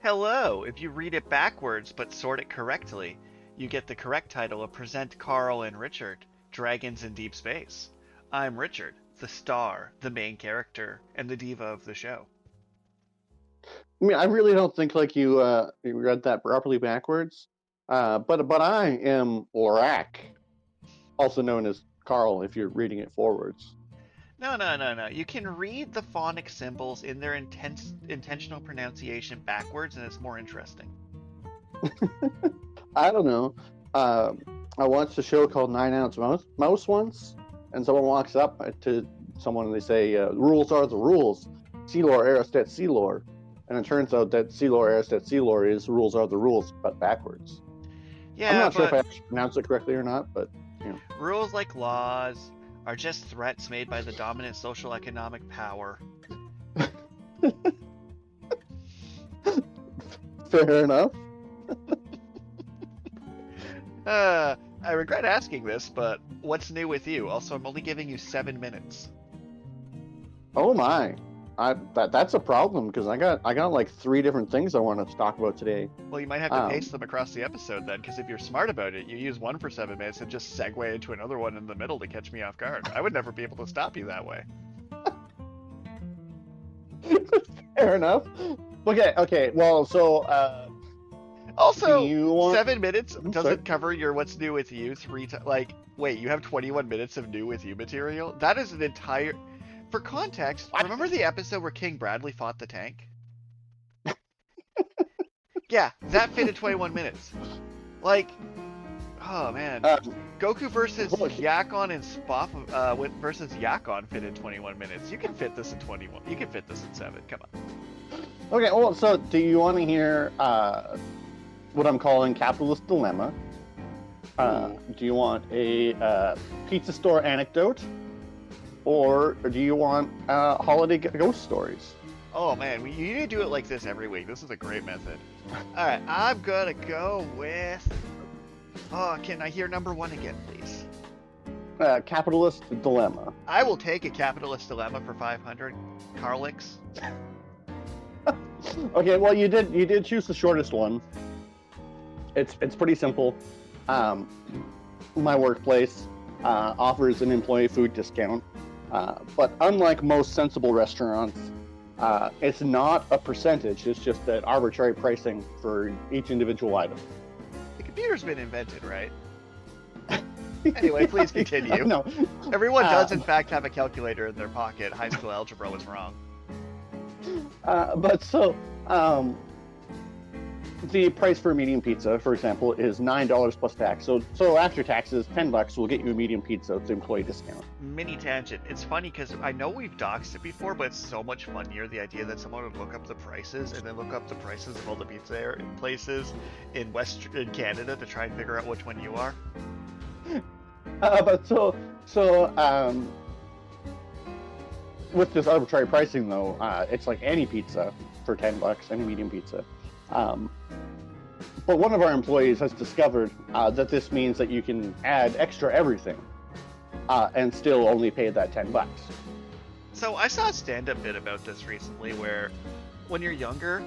Hello! If you read it backwards but sort it correctly, you get the correct title of Present Karl and Richard, Dragons in Deep Space. I'm Richard, the star, the main character, and the diva of the show. I mean, I really don't think like you read that properly backwards. But I am Orac, also known as Karl if you're reading it forwards. No. You can read the phonic symbols in their intentional pronunciation backwards, and it's more interesting. I don't know. Uh, I watched a show called 9 Ounce Mouse once, and someone walks up to someone and they say, "Rules are the rules. Celor Aristet Celor," and it turns out that Celor Aristet Celor is "rules are the rules," but backwards. I'm Yeah, not sure if but I actually pronounced it correctly or not, but you know. rules like laws are just threats made by the dominant social economic power. Fair enough. I regret asking this, but what's new with you? Also, I'm only giving you 7 minutes. Oh my. That's a problem because I got like 3 different things I want to talk about today. Well, you might have to pace them across the episode then, because if you're smart about it, you use one for 7 minutes and just segue into another one in the middle to catch me off guard. I would never be able to stop you that way. Fair enough. Okay. Well, so Also, you want... 7 minutes doesn't sorry? cover your what's new with you 3 times. Like, wait, you have 21 minutes of new with you material? That is an entire... For context, What? remember the episode where King Bradley fought the tank? Yeah, that fit in 21 minutes. Like, oh man. Goku versus Yakon and Spoff versus Yakon fit in 21 minutes. You can fit this in 21. You can fit this in 7. Come on. Okay, well, so do you want to hear what I'm calling capitalist dilemma? Do you want a pizza store anecdote? Or do you want holiday ghost stories? Oh man, you need to do it like this every week. This is a great method. Alright, I'm gonna go with... Oh, can I hear number 1 again, please? Capitalist dilemma. I will take a capitalist dilemma for 500. Carlix. Okay, well, you did choose the shortest one. It's pretty simple. My workplace offers an employee food discount, but unlike most sensible restaurants, it's not a percentage. It's just an arbitrary pricing for each individual item. The computer's been invented, right? Anyway, please continue. No. Everyone does, in fact, have a calculator in their pocket. High school algebra was wrong. But so, the price for a medium pizza, for example, is $9 plus tax. So after taxes, $10 will get you a medium pizza with the employee discount. Mini tangent. It's funny because I know we've doxed it before, but it's so much funnier the idea that someone would look up the prices and then look up the prices of all the pizza places in Canada to try and figure out which one you are. But with this arbitrary pricing though, it's like any pizza for $10, any medium pizza. But one of our employees has discovered that this means that you can add extra everything and still only pay that $10. So I saw a stand-up bit about this recently where when you're younger,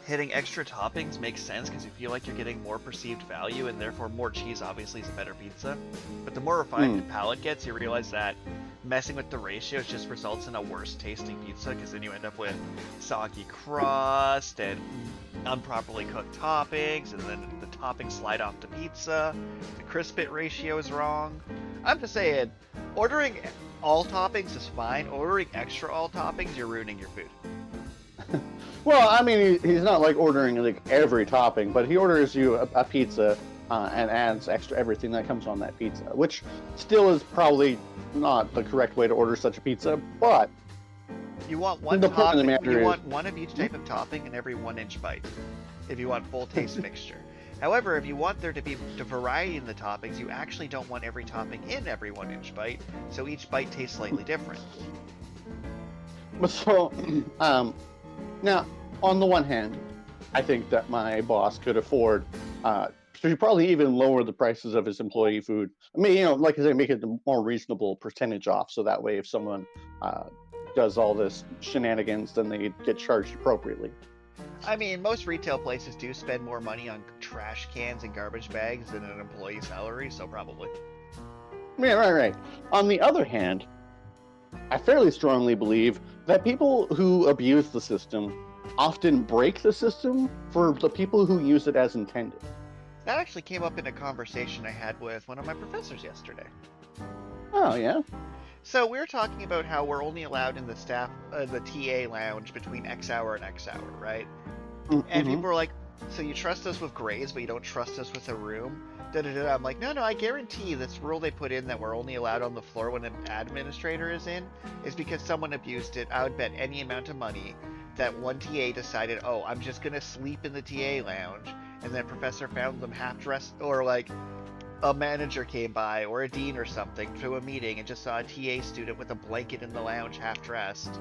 hitting extra toppings makes sense because you feel like you're getting more perceived value and therefore more cheese obviously is a better pizza. But the more refined your palate gets, you realize that messing with the ratios just results in a worse tasting pizza because then you end up with soggy crust and improperly cooked toppings, and then the toppings slide off the pizza. The crisp bit ratio is wrong. I'm just saying, ordering all toppings is fine. Ordering extra all toppings, you're ruining your food. Well, I mean, he's not like ordering like every topping, but he orders you a pizza and adds extra everything that comes on that pizza, which still is probably not the correct way to order such a pizza, but you want one topping. You want one of each type of topping in every 1-inch bite, if you want full taste mixture. However, if you want there to be the variety in the toppings, you actually don't want every topping in every 1-inch bite, so each bite tastes slightly different. So, now, on the one hand, I think that my boss could afford to probably even lower the prices of his employee food. I mean, like I say, make it a more reasonable percentage off, so that way if someone does all this shenanigans, then they get charged appropriately. I mean, most retail places do spend more money on trash cans and garbage bags than an employee salary, so probably. Yeah, right. On the other hand, I fairly strongly believe that people who abuse the system often break the system for the people who use it as intended. That actually came up in a conversation I had with one of my professors yesterday. Oh, yeah? So we were talking about how we're only allowed in the the TA lounge between X hour and X hour, right? And people were like, so you trust us with grades, but you don't trust us with a room? Da-da-da. I'm like, no, I guarantee this rule they put in that we're only allowed on the floor when an administrator is in is because someone abused it. I would bet any amount of money that one TA decided, oh, I'm just going to sleep in the TA lounge, and then professor found them half-dressed, or like a manager came by, or a dean or something, to a meeting and just saw a TA student with a blanket in the lounge half-dressed.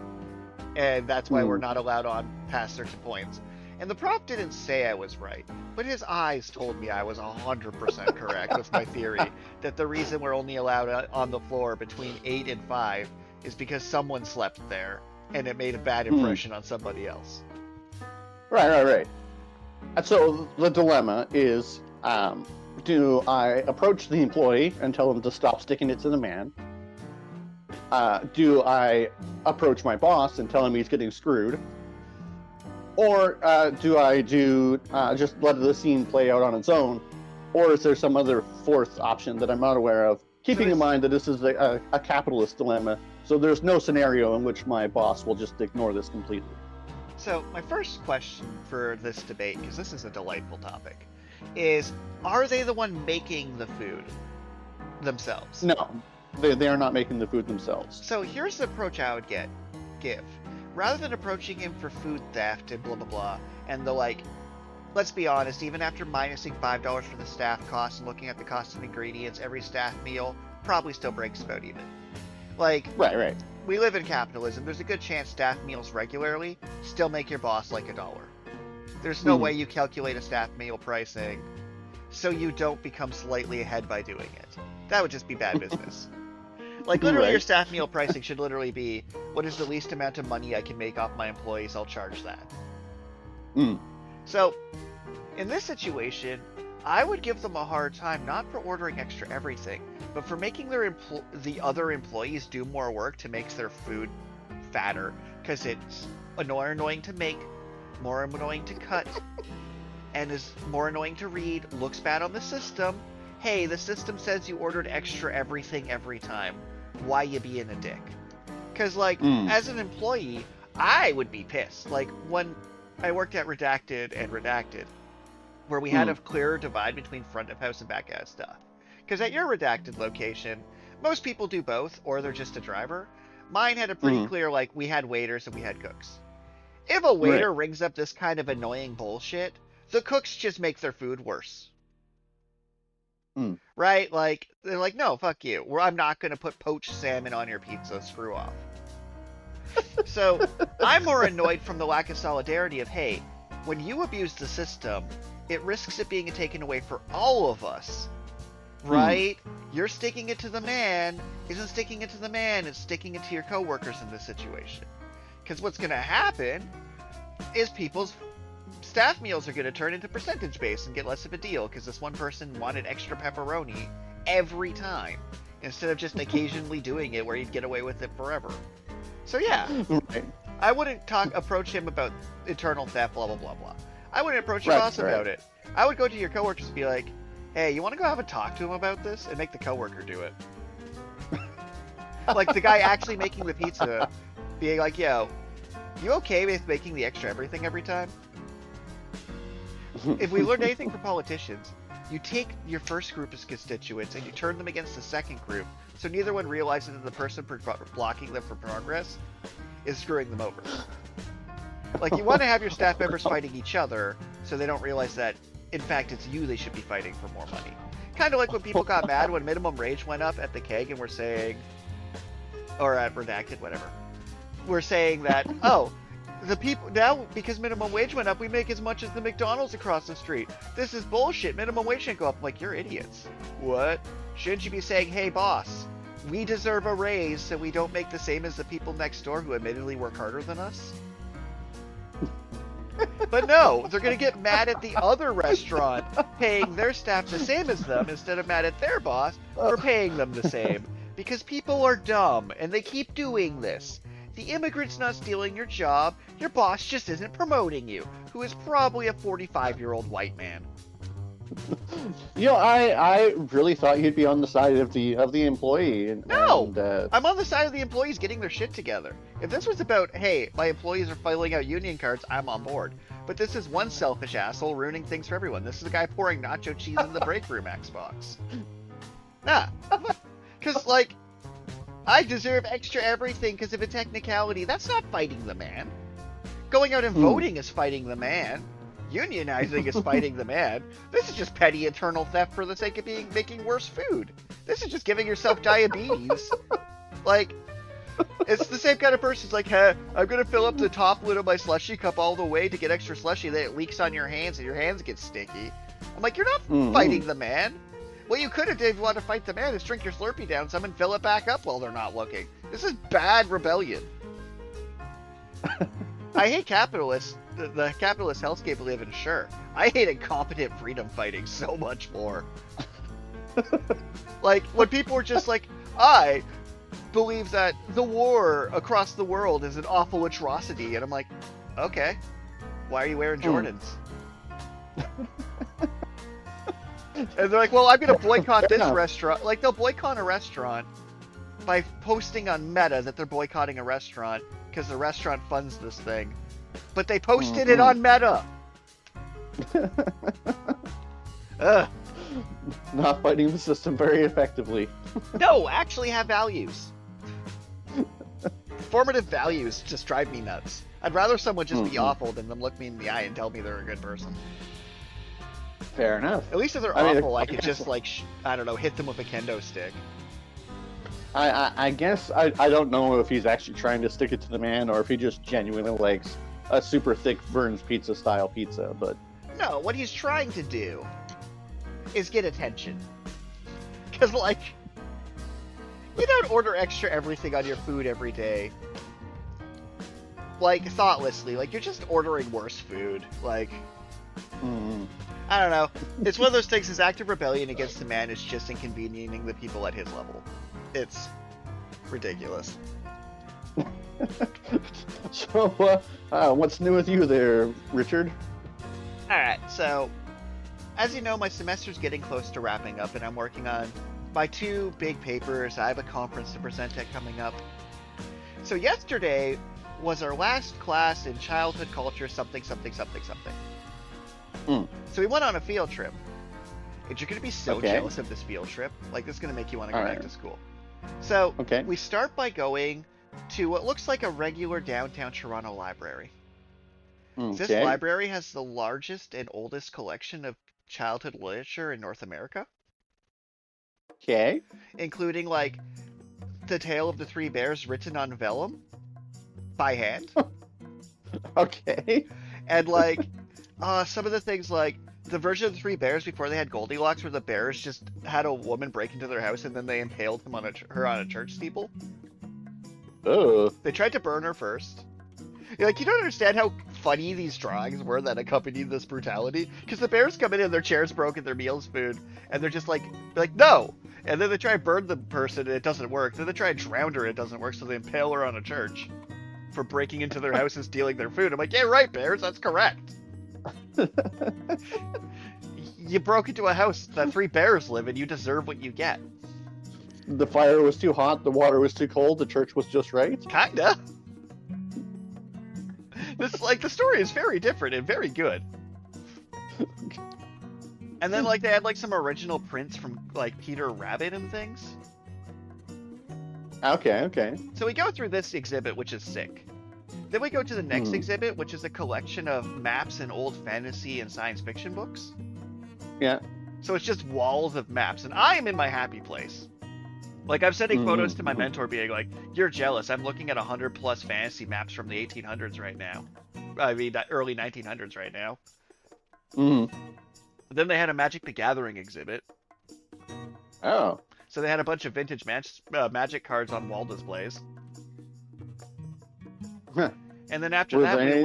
And that's why we're not allowed on past certain points. And the prof didn't say I was right, but his eyes told me I was 100% correct with my theory that the reason we're only allowed on the floor between 8 and 5 is because someone slept there, and it made a bad impression on somebody else. Right. And so the dilemma is, do I approach the employee and tell him to stop sticking it to the man? Do I approach my boss and tell him he's getting screwed? Or do I just let the scene play out on its own? Or is there some other fourth option that I'm not aware of? Keeping in mind that this is a capitalist dilemma, so there's no scenario in which my boss will just ignore this completely. So my first question for this debate, because this is a delightful topic, is are they the one making the food themselves? No, they are not making the food themselves. So here's the approach I would give. Rather than approaching him for food theft and blah blah blah, and the like, let's be honest, even after minusing $5 for the staff cost and looking at the cost of ingredients, every staff meal probably still breaks about even. Like, Right. We live in capitalism. There's a good chance staff meals regularly still make your boss like $1. There's no way you calculate a staff meal pricing so you don't become slightly ahead by doing it. That would just be bad business. Like, literally, your staff meal pricing should literally be, what is the least amount of money I can make off my employees? I'll charge that. So, in this situation, I would give them a hard time, not for ordering extra everything, but for making the other employees do more work to make their food fatter, because it's more annoying to make, more annoying to cut, and is more annoying to read, looks bad on the system. Hey, the system says you ordered extra everything every time. Why you being a dick? Because, like, as an employee, I would be pissed. Like, when I worked at Redacted and Redacted, where we had a clearer divide between front of house and back of house stuff. Because at your Redacted location, most people do both, or they're just a driver. Mine had a pretty clear, like, we had waiters and we had cooks. If a waiter rings up this kind of annoying bullshit, the cooks just make their food worse. Right? Like, they're like, no, fuck you. I'm not going to put poached salmon on your pizza. Screw off. So, I'm more annoyed from the lack of solidarity of, hey, when you abuse the system, it risks it being taken away for all of us. Right? You're sticking it to the man. Isn't sticking it to the man, it's sticking it to your coworkers in this situation. Because what's going to happen is people's staff meals are going to turn into percentage based and get less of a deal because this one person wanted extra pepperoni every time instead of just occasionally doing it where you'd get away with it forever. So yeah, I wouldn't approach him about internal theft, blah blah blah blah. I wouldn't approach your boss about it. I would go to your coworkers and be like, hey, you want to go have a talk to him about this? And make the coworker do it. Like the guy actually making the pizza being like, yo, you okay with making the extra everything every time? If we learned anything from politicians, you take your first group of constituents and you turn them against the second group, so neither one realizes that the person blocking them from progress is screwing them over. Like, you want to have your staff members fighting each other, so they don't realize that, in fact, it's you they should be fighting for more money. Kind of like when people got mad when minimum wage went up at the keg and we're saying, or at Redacted, whatever. We're saying that, oh, the people now, because minimum wage went up, we make as much as the McDonald's across the street. This is bullshit. Minimum wage shouldn't go up. I'm like, you're idiots. What? Shouldn't you be saying, hey, boss, we deserve a raise so we don't make the same as the people next door who admittedly work harder than us? But no, they're going to get mad at the other restaurant paying their staff the same as them instead of mad at their boss for paying them the same. Because people are dumb, and they keep doing this. The immigrant's not stealing your job, your boss just isn't promoting you, who is probably a 45-year-old white man. I really thought you'd be on the side of the employee. No! I'm on the side of the employees getting their shit together. If this was about, hey, my employees are filling out union cards, I'm on board. But this is one selfish asshole ruining things for everyone. This is a guy pouring nacho cheese in the break room Xbox. Nah. Because, like, I deserve extra everything because of a technicality. That's not fighting the man. Going out and voting is fighting the man. Unionizing is fighting the man. This is just petty internal theft for the sake of making worse food. This is just giving yourself diabetes. Like, it's the same kind of person who's like, hey, I'm going to fill up the top lid of my slushy cup all the way to get extra slushy, then it leaks on your hands and your hands get sticky. I'm like, you're not fighting the man. What you could have did if you want to fight the man is drink your Slurpee down some and fill it back up while they're not looking. This is bad rebellion. I hate capitalists, the capitalist hellscape we live in, sure. I hate incompetent freedom fighting so much more. Like, when people are just like, I believe that the war across the world is an awful atrocity, and I'm like, okay, why are you wearing Jordans? And they're like, well, I'm going to boycott this restaurant. Like, they'll boycott a restaurant by posting on Meta that they're boycotting a restaurant because the restaurant funds this thing. But they posted it on Meta. Ugh. Not fighting the system very effectively. No, actually have values. Formative values just drive me nuts. I'd rather someone just be awful than them look me in the eye and tell me they're a good person. Fair enough. At least if they're awful, I could just, like, I don't know, hit them with a kendo stick. I guess I don't know if he's actually trying to stick it to the man or if he just genuinely likes a super thick Vern's Pizza style pizza, but... No, what he's trying to do is get attention. Because, like, you don't order extra everything on your food every day. Like, thoughtlessly. Like, you're just ordering worse food. Like... I don't know. It's one of those things, his act of rebellion against the man is just inconveniencing the people at his level. It's ridiculous. So, what's new with you there, Richard? Alright, so, as you know, my semester's getting close to wrapping up, and I'm working on my 2 big papers. I have a conference to present at coming up. So yesterday was our last class in childhood culture something. So we went on a field trip. And you're going to be so jealous of this field trip. Like, this is going to make you want to go back to school. So, we start by going to what looks like a regular downtown Toronto library. This library has the largest and oldest collection of childhood literature in North America. Okay. Including, like, The Tale of the Three Bears written on vellum by hand. Okay. And, like, some of the things, like, the version of the Three Bears before they had Goldilocks, where the bears just had a woman break into their house and then they impaled him on her on a church steeple. Oh. They tried to burn her first. Like, you don't understand how funny these drawings were that accompanied this brutality. Because the bears come in and their chair's broken, their meal's food, and they're just like, no! And then they try to burn the person and it doesn't work. Then they try to drown her and it doesn't work, so they impale her on a church for breaking into their house and stealing their food. I'm like, yeah, right, bears, that's correct. You broke into a house that 3 bears live in, you deserve what you get. The fire was too hot, the water was too cold, the church was just right? Kinda. This, like, the story is very different and very good. And then, like, they had, like, some original prints from, like, Peter Rabbit and things. Okay. So we go through this exhibit, which is sick. Then we go to the next exhibit, which is a collection of maps and old fantasy and science fiction books. Yeah. So it's just walls of maps, and I am in my happy place. Like, I'm sending photos to my mentor being like, you're jealous, I'm looking at 100+ fantasy maps from the 1800s right now. I mean, early 1900s right now. Then they had a Magic the Gathering exhibit. Oh. So they had a bunch of vintage Magic cards on wall displays. Huh. And then after Were that, there any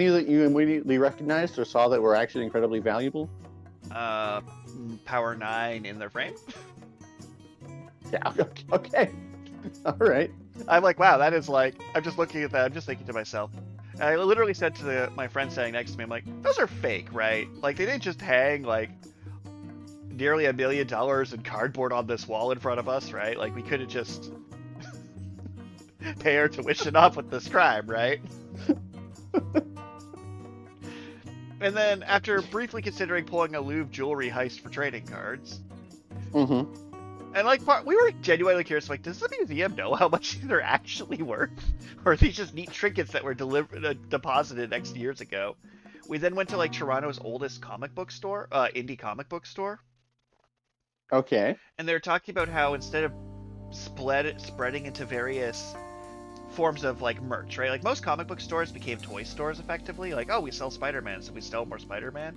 that you immediately recognized or saw that were actually incredibly valuable? Power 9 in their frame. Yeah. Okay. All right. I'm like, wow, that is like. I'm just looking at that. I'm just thinking to myself. And I literally said to my friend standing next to me, I'm like, those are fake, right? Like they didn't just hang like nearly $1 million in cardboard on this wall in front of us, right? Like we could have just pay our tuition off with this crime, right? And then after briefly considering pulling a Louvre jewelry heist for trading cards, and like we were genuinely curious, like, does the museum know how much they're actually worth, or are these just neat trinkets that were deposited X years ago? We then went to like Toronto's oldest comic book store, indie comic book store. Okay. And they're talking about how instead of spreading into various forms of like merch, right? Like most comic book stores became toy stores effectively. Like, oh, we sell Spider-Man, so we sell more Spider-Man.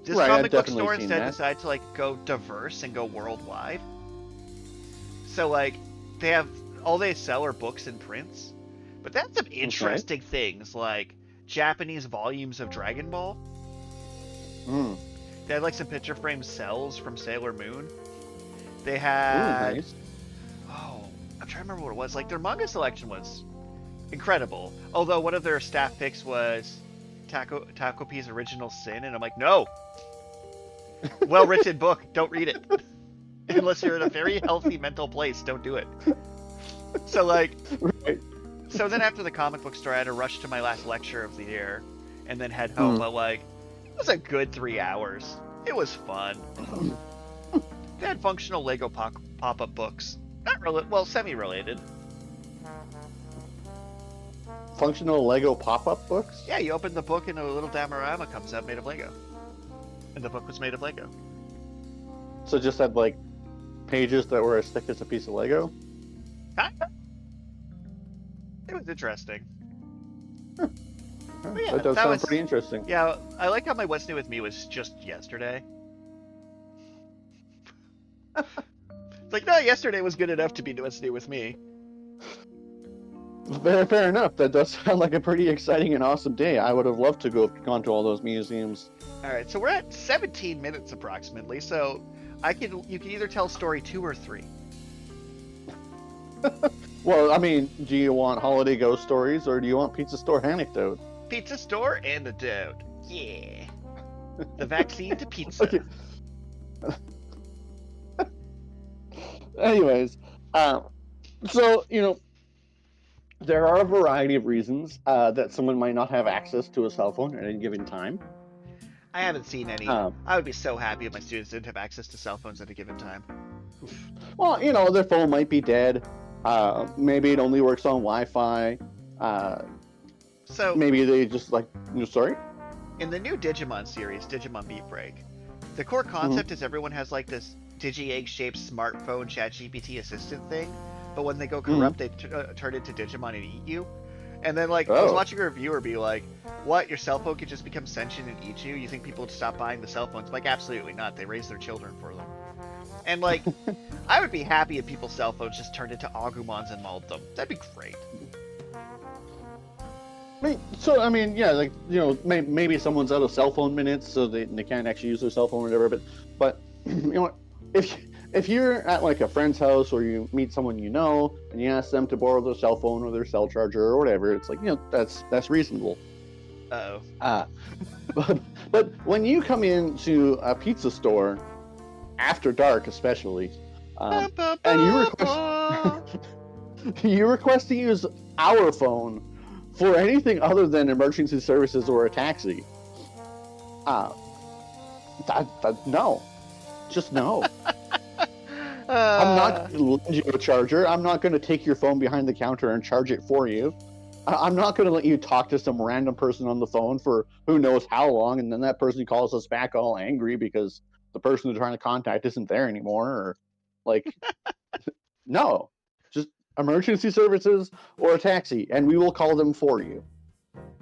This comic book store instead decided to like go diverse and go worldwide. So like they have all they sell are books and prints, but that's some interesting things like Japanese volumes of Dragon Ball. They had like some picture frame cells from Sailor Moon. They had I'm trying to remember what it was. Like their manga selection was incredible. Although one of their staff picks was Takopi's Original Sin, and I'm like, no. Well-written book, don't read it. Unless you're in a very healthy mental place, don't do it. So like, so then after the comic book store, I had to rush to my last lecture of the year, and then head home. But like, it was a good 3 hours. It was fun. They had functional Lego pop-up books. Not semi-related. Functional Lego pop-up books? Yeah, you open the book and a little diorama comes out made of Lego. And the book was made of Lego. So just had like pages that were as thick as a piece of Lego? Kinda. It was interesting. Huh. Yeah, that does sound pretty interesting. Yeah, I like how my What's New With Me was just yesterday. It's like, no, yesterday was good enough to be What's New With Me. Fair enough. That does sound like a pretty exciting and awesome day. I would have loved to gone to all those museums. All right, so we're at 17 minutes approximately. So you can either tell story 2 or 3. Well, I mean, do you want holiday ghost stories or do you want pizza store anecdote? Pizza store anecdote. Yeah. The vaccine to pizza. Okay. Anyways, so there are a variety of reasons that someone might not have access to a cell phone at any given time. I haven't seen any. I would be so happy if my students didn't have access to cell phones at a given time. Oof. Well, their phone might be dead. Maybe it only works on Wi-Fi. So maybe they just sorry? In the new Digimon series, Digimon Beat Break, the core concept is everyone has like this digi-egg-shaped smartphone ChatGPT assistant thing, but when they go corrupt, they turn into Digimon and eat you. And then, like, I was watching a reviewer be like, what, your cell phone could just become sentient and eat you? You think people would stop buying the cell phones? Like, absolutely not. They raise their children for them. And, like, I would be happy if people's cell phones just turned into Agumons and mauled them. That'd be great. Maybe someone's out of cell phone minutes, so they can't actually use their cell phone or whatever. But if you're at like a friend's house or you meet someone and you ask them to borrow their cell phone or their cell charger or whatever, it's like that's reasonable. But when you come into a pizza store after dark, especially, and you request to use our phone for anything other than emergency services or a taxi, no, just no. I'm not going to lend you a charger. I'm not going to take your phone behind the counter and charge it for you. I'm not going to let you talk to some random person on the phone for who knows how long, and then that person calls us back all angry because the person they're trying to contact isn't there anymore. Or, like, no. Just emergency services or a taxi, and we will call them for you.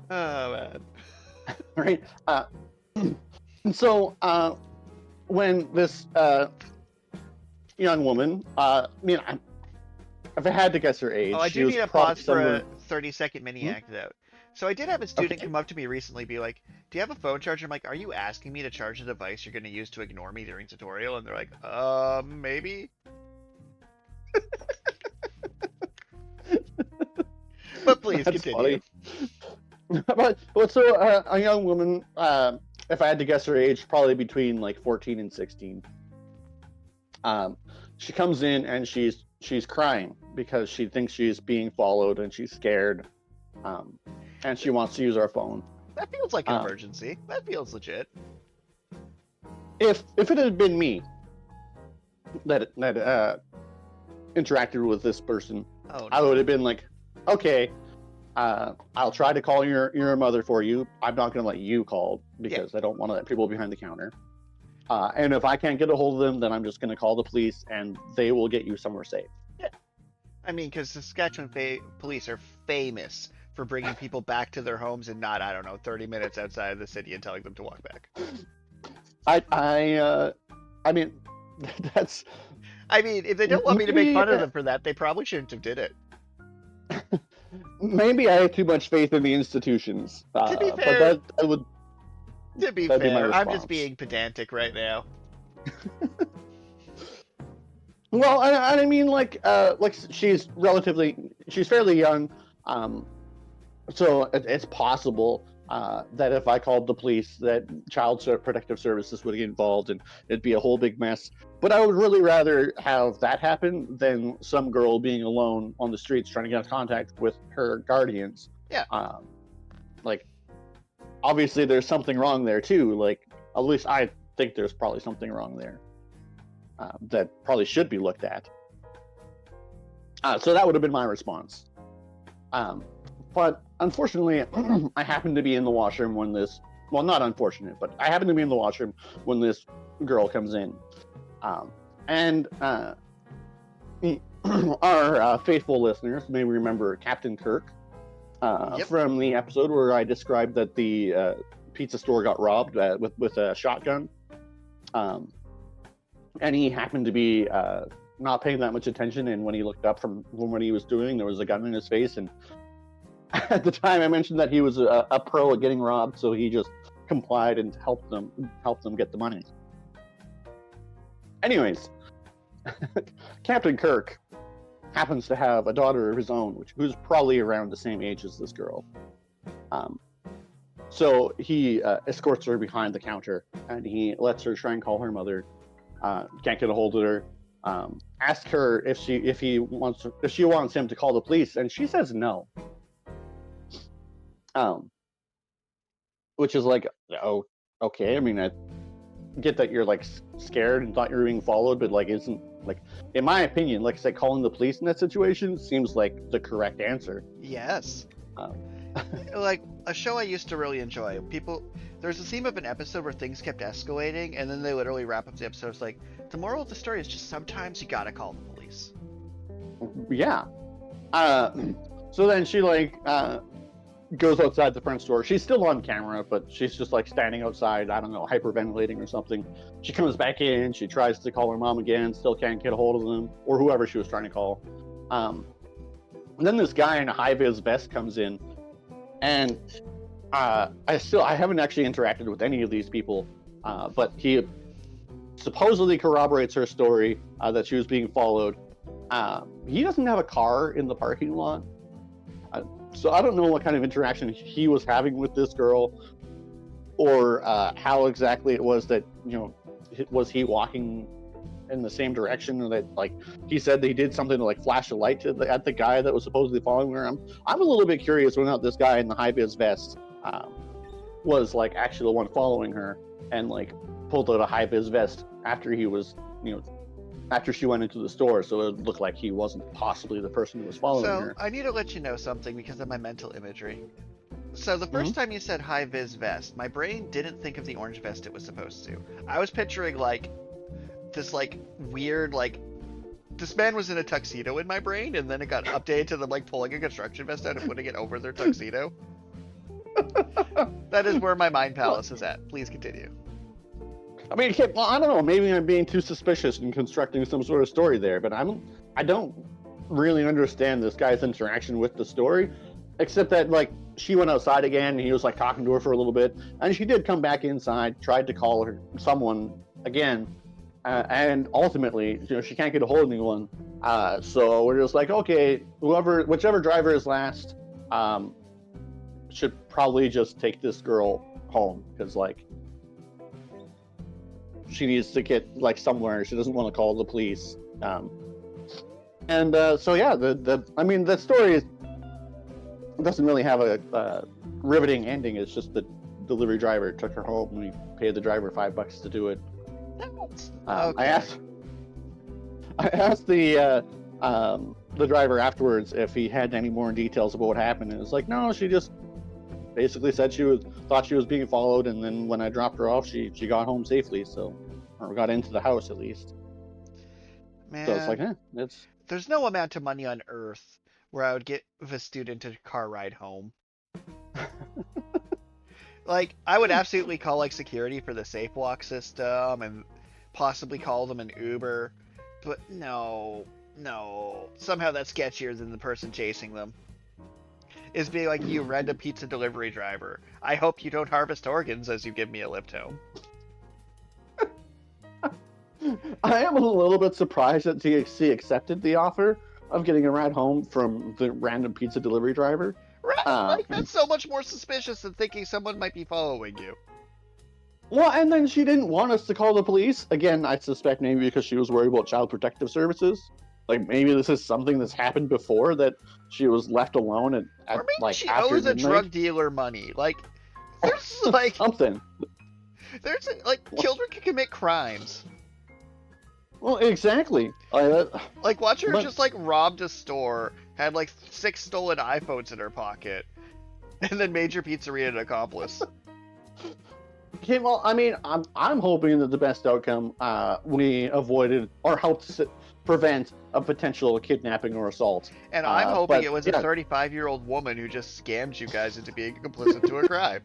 Oh, man. Right? So, when this young woman, if I had to guess her age, Oh, I she do was need a probably pause for a somewhere. 30-second mini Hmm? anecdote. So I did have a student Okay. come up to me recently, be like, "Do you have a phone charger?" I'm like, "Are you asking me to charge a device you're going to use to ignore me during tutorial?" And they're like, maybe." But please That's continue. funny. But so a young woman, if I had to guess her age, probably between like 14 and 16. Um, she comes in and she's crying because she thinks she's being followed and she's scared, um, and she wants to use our phone. That feels like an Um, emergency. That feels legit. if it had been me that interacted with this person, Oh I would no. have been like, okay, I'll try to call your mother for you. I'm not going to let you call Yeah. because I don't want to let people behind the counter. And if I can't get a hold of them, then I'm just going to call the police and they will get you somewhere safe. Yeah. I mean, because Saskatchewan police are famous for bringing people back to their homes in not, I don't know, 30 minutes outside of the city and telling them to walk back. I mean, that's I mean, if they don't want me to make maybe fun of them for that, they probably shouldn't have did it. maybe I have too much faith in the institutions. To be But fair, that'd be my I'm just response. being pedantic right now. Well, I mean, like she's fairly young, um, so it's possible that if I called the police, that protective services would get involved and it'd be a whole big mess. But I would really rather have that happen than some girl being alone on the streets trying to get in contact with her guardians. Yeah. Like, obviously, there's something wrong there too. Like, at least I think there's probably something wrong there. That probably should be looked at. So that would have been my response. But unfortunately, I happened to be in the washroom when well, not unfortunate, but I happened to be in the washroom when this girl comes in. And our faithful listeners may remember Captain Kirk Yep. from the episode where I described that the pizza store got robbed with a shotgun. And he happened to be not paying that much attention, and when he looked up from what he was doing, there was a gun in his face. And at the time, I mentioned that he was a pro at getting robbed, so he just complied and helped them get the money. Anyways, Captain Kirk happens to have a daughter of his own, who's probably around the same age as this girl. So he escorts her behind the counter, and he lets her try and call her mother. Can't get a hold of her. Ask her if she wants him to call the police, and she says no. Which is like, oh, okay. I mean, I get that you're like scared and thought you were being followed, but like, isn't like, in my opinion, like I said, calling the police in that situation seems like the correct answer. Yes. Like a show I used to really enjoy. There's a theme of an episode where things kept escalating, and then they literally wrap up the episode. It's like, the moral of the story is just sometimes you gotta call the police. Yeah. So then she goes outside the front door. She's still on camera, but she's just like standing outside, I don't know, hyperventilating or something. She comes back in, she tries to call her mom again, still can't get a hold of them, or whoever she was trying to call. And then this guy in a high-vis vest comes in, and I haven't actually interacted with any of these people, but he supposedly corroborates her story that she was being followed. He doesn't have a car in the parking lot. So I don't know what kind of interaction he was having with this girl, or how exactly it was that, was he walking in the same direction, or that like he said that he did something to like flash a light at the guy that was supposedly following her. I'm a little bit curious whether or not this guy in the high vis vest was like actually the one following her and like pulled out a high vis vest after he was, after she went into the store, so it looked like he wasn't possibly the person who was following her. So I need to let you know something because of my mental imagery. So the first time you said high vis vest, my brain didn't think of the orange vest it was supposed to. I was picturing like this like weird like this man was in a tuxedo in my brain, and then it got updated to them like pulling a construction vest out and putting it over their tuxedo. That is where my mind palace is at. Please continue. I mean, I don't know. Maybe I'm being too suspicious and constructing some sort of story there, but I don't really understand this guy's interaction with the story, except that like she went outside again and he was like talking to her for a little bit, and she did come back inside, tried to call her someone again, and ultimately, she can't get a hold of anyone. So we're just like, okay, whichever driver is last, should probably just take this girl home, because like she needs to get like somewhere. She doesn't want to call the police. So yeah, the story doesn't really have a riveting ending. It's just the delivery driver took her home, and we paid the driver $5 to do it. Okay. I asked the driver afterwards if he had any more details about what happened, and it's like, no, she just basically said thought she was being followed, and then when I dropped her off, she got home safely, or got into the house at least. Man, so it's like, there's no amount of money on earth where I would give a student a car ride home. Like, I would absolutely call like security for the safe walk system and possibly call them an Uber, but no, somehow that's sketchier than the person chasing them. Is being like, you random pizza delivery driver, I hope you don't harvest organs as you give me a lift home. I am a little bit surprised that THC accepted the offer of getting a ride home from the random pizza delivery driver. Right, like, that's so much more suspicious than thinking someone might be following you. Well, and then she didn't want us to call the police. Again, I suspect maybe because she was worried about Child Protective Services. Like, maybe this is something that's happened before, that she was left alone at or maybe like she after owes a midnight. drug dealer money. Like, there's like something. There's like children can commit crimes. Well, exactly. Like, watch her just like robbed a store, had like 6 stolen iPhones in her pocket, and then Major Pizzeria an accomplice. Okay, well, I mean, I'm hoping that the best outcome, we avoided or helped prevent a potential kidnapping or assault. And I'm hoping it was a 35-year-old woman who just scammed you guys into being complicit to a crime.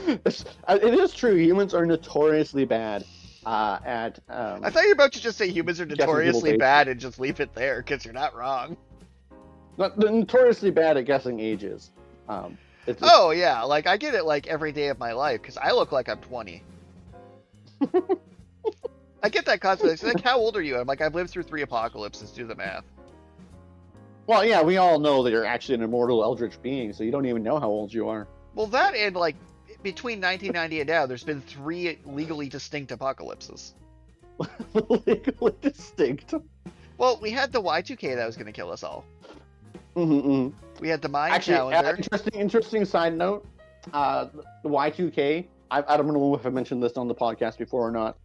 It is true. Humans are notoriously bad at. I thought you were about to just say humans are notoriously bad and just leave it there, because you're not wrong. Notoriously bad at guessing ages. Oh yeah, like I get it like every day of my life because I look like I'm 20. I get that constantly. It's like, how old are you? I'm like, I've lived through 3 apocalypses. Do the math. Well, yeah, we all know that you're actually an immortal eldritch being, so you don't even know how old you are. Well, that and like between 1990 and now, there's been 3 legally distinct apocalypses. Legally distinct. Well, we had the Y2K that was going to kill us all. Mm-hmm. We had the Mayan calendar. Interesting side note. The Y2K. I don't know if I mentioned this on the podcast before or not,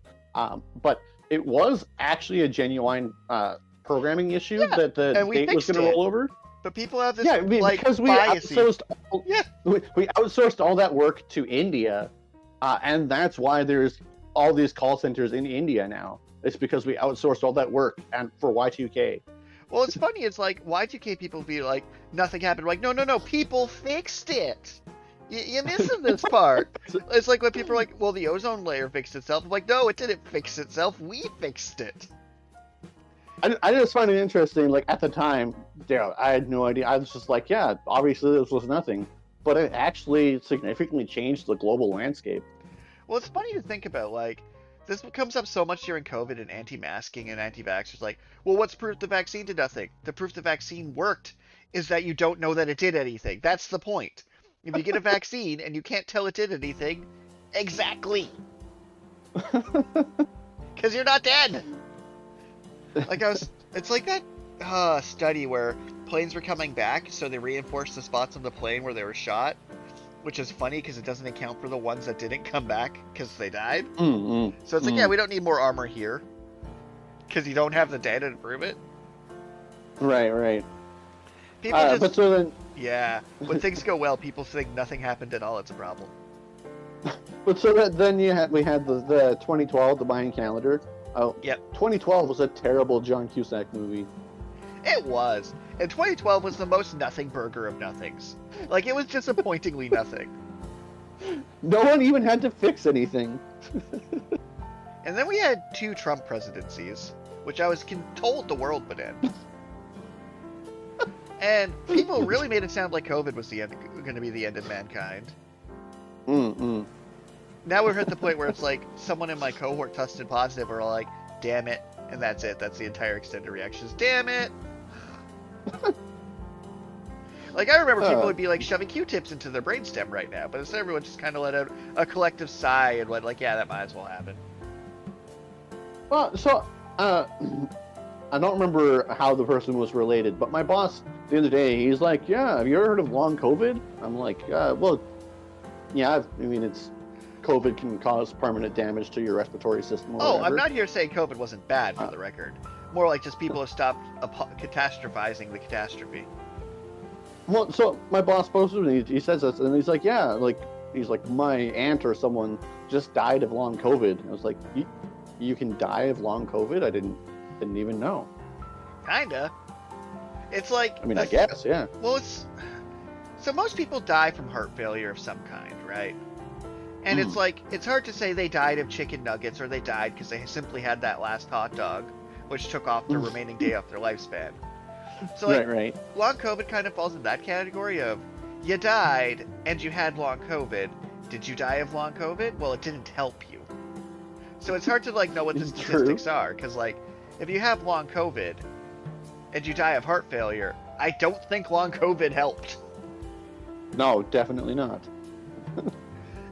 but it was actually a genuine programming issue that the date was going to roll over. But people have this because we biases. We outsourced all that work to India, and that's why there's all these call centers in India now. It's because we outsourced all that work and for Y2K. Well, it's funny. It's like Y2K people be like, nothing happened. We're like, no, people fixed it. You're missing this part. It's like when people are like, well, the ozone layer fixed itself. I'm like, no, it didn't fix itself. We fixed it. I just find it interesting. Like at the time, I had no idea. I was just like, yeah, obviously this was nothing, but it actually significantly changed the global landscape. Well, it's funny to think about. Like, this comes up so much during COVID and anti-masking and anti-vaxxers. Like, well, what's proof the vaccine did nothing? The proof the vaccine worked is that you don't know that it did anything. That's the point. If you get a vaccine and you can't tell it did anything, exactly. Because you're not dead. Like it's like that study where planes were coming back, so they reinforced the spots on the plane where they were shot, which is funny because it doesn't account for the ones that didn't come back because they died. Mm-hmm. So it's like, yeah, we don't need more armor here because you don't have the data to prove it. Right. People just, but so then, yeah, when things go well, people think nothing happened at all. It's a problem. But so then we had the 2012, the Mayan calendar. Oh, yep. 2012 was a terrible John Cusack movie. It was. And 2012 was the most nothing burger of nothings. Like, it was disappointingly nothing. No one even had to fix anything. And then we had 2 Trump presidencies. which I was told the world would end. And people really made it sound like COVID was going to be the end of mankind. Mm-mm. Now we're at the point where it's like someone in my cohort tested positive, or like, damn it, and that's it. That's the entire extended reactions. Damn it. Like, I remember people would be like shoving Q-tips into their brainstem right now, but instead everyone just kind of let out a collective sigh and went like, yeah, that might as well happen. Well, so I don't remember how the person was related, but my boss the other day, he's like, yeah, have you ever heard of long COVID? I'm like, well, yeah, I mean, COVID can cause permanent damage to your respiratory system or whatever. I'm not here saying COVID wasn't bad, for the record. More like just people have stopped catastrophizing the catastrophe. Well, so my boss posted and he says this, and he's like, yeah, like, he's like, my aunt or someone just died of long COVID. I was like, you can die of long COVID? I didn't even know. Kinda. It's like... I mean, I guess, yeah. Well, so most people die from heart failure of some kind, right? And it's like, it's hard to say they died of chicken nuggets or they died because they simply had that last hot dog, which took off the remaining day off their lifespan. So, like, right. Long COVID kind of falls in that category of, you died and you had long COVID. Did you die of long COVID? Well, it didn't help you. So it's hard to, like, know what the statistics are, because, like, if you have long COVID and you die of heart failure, I don't think long COVID helped. No, definitely not.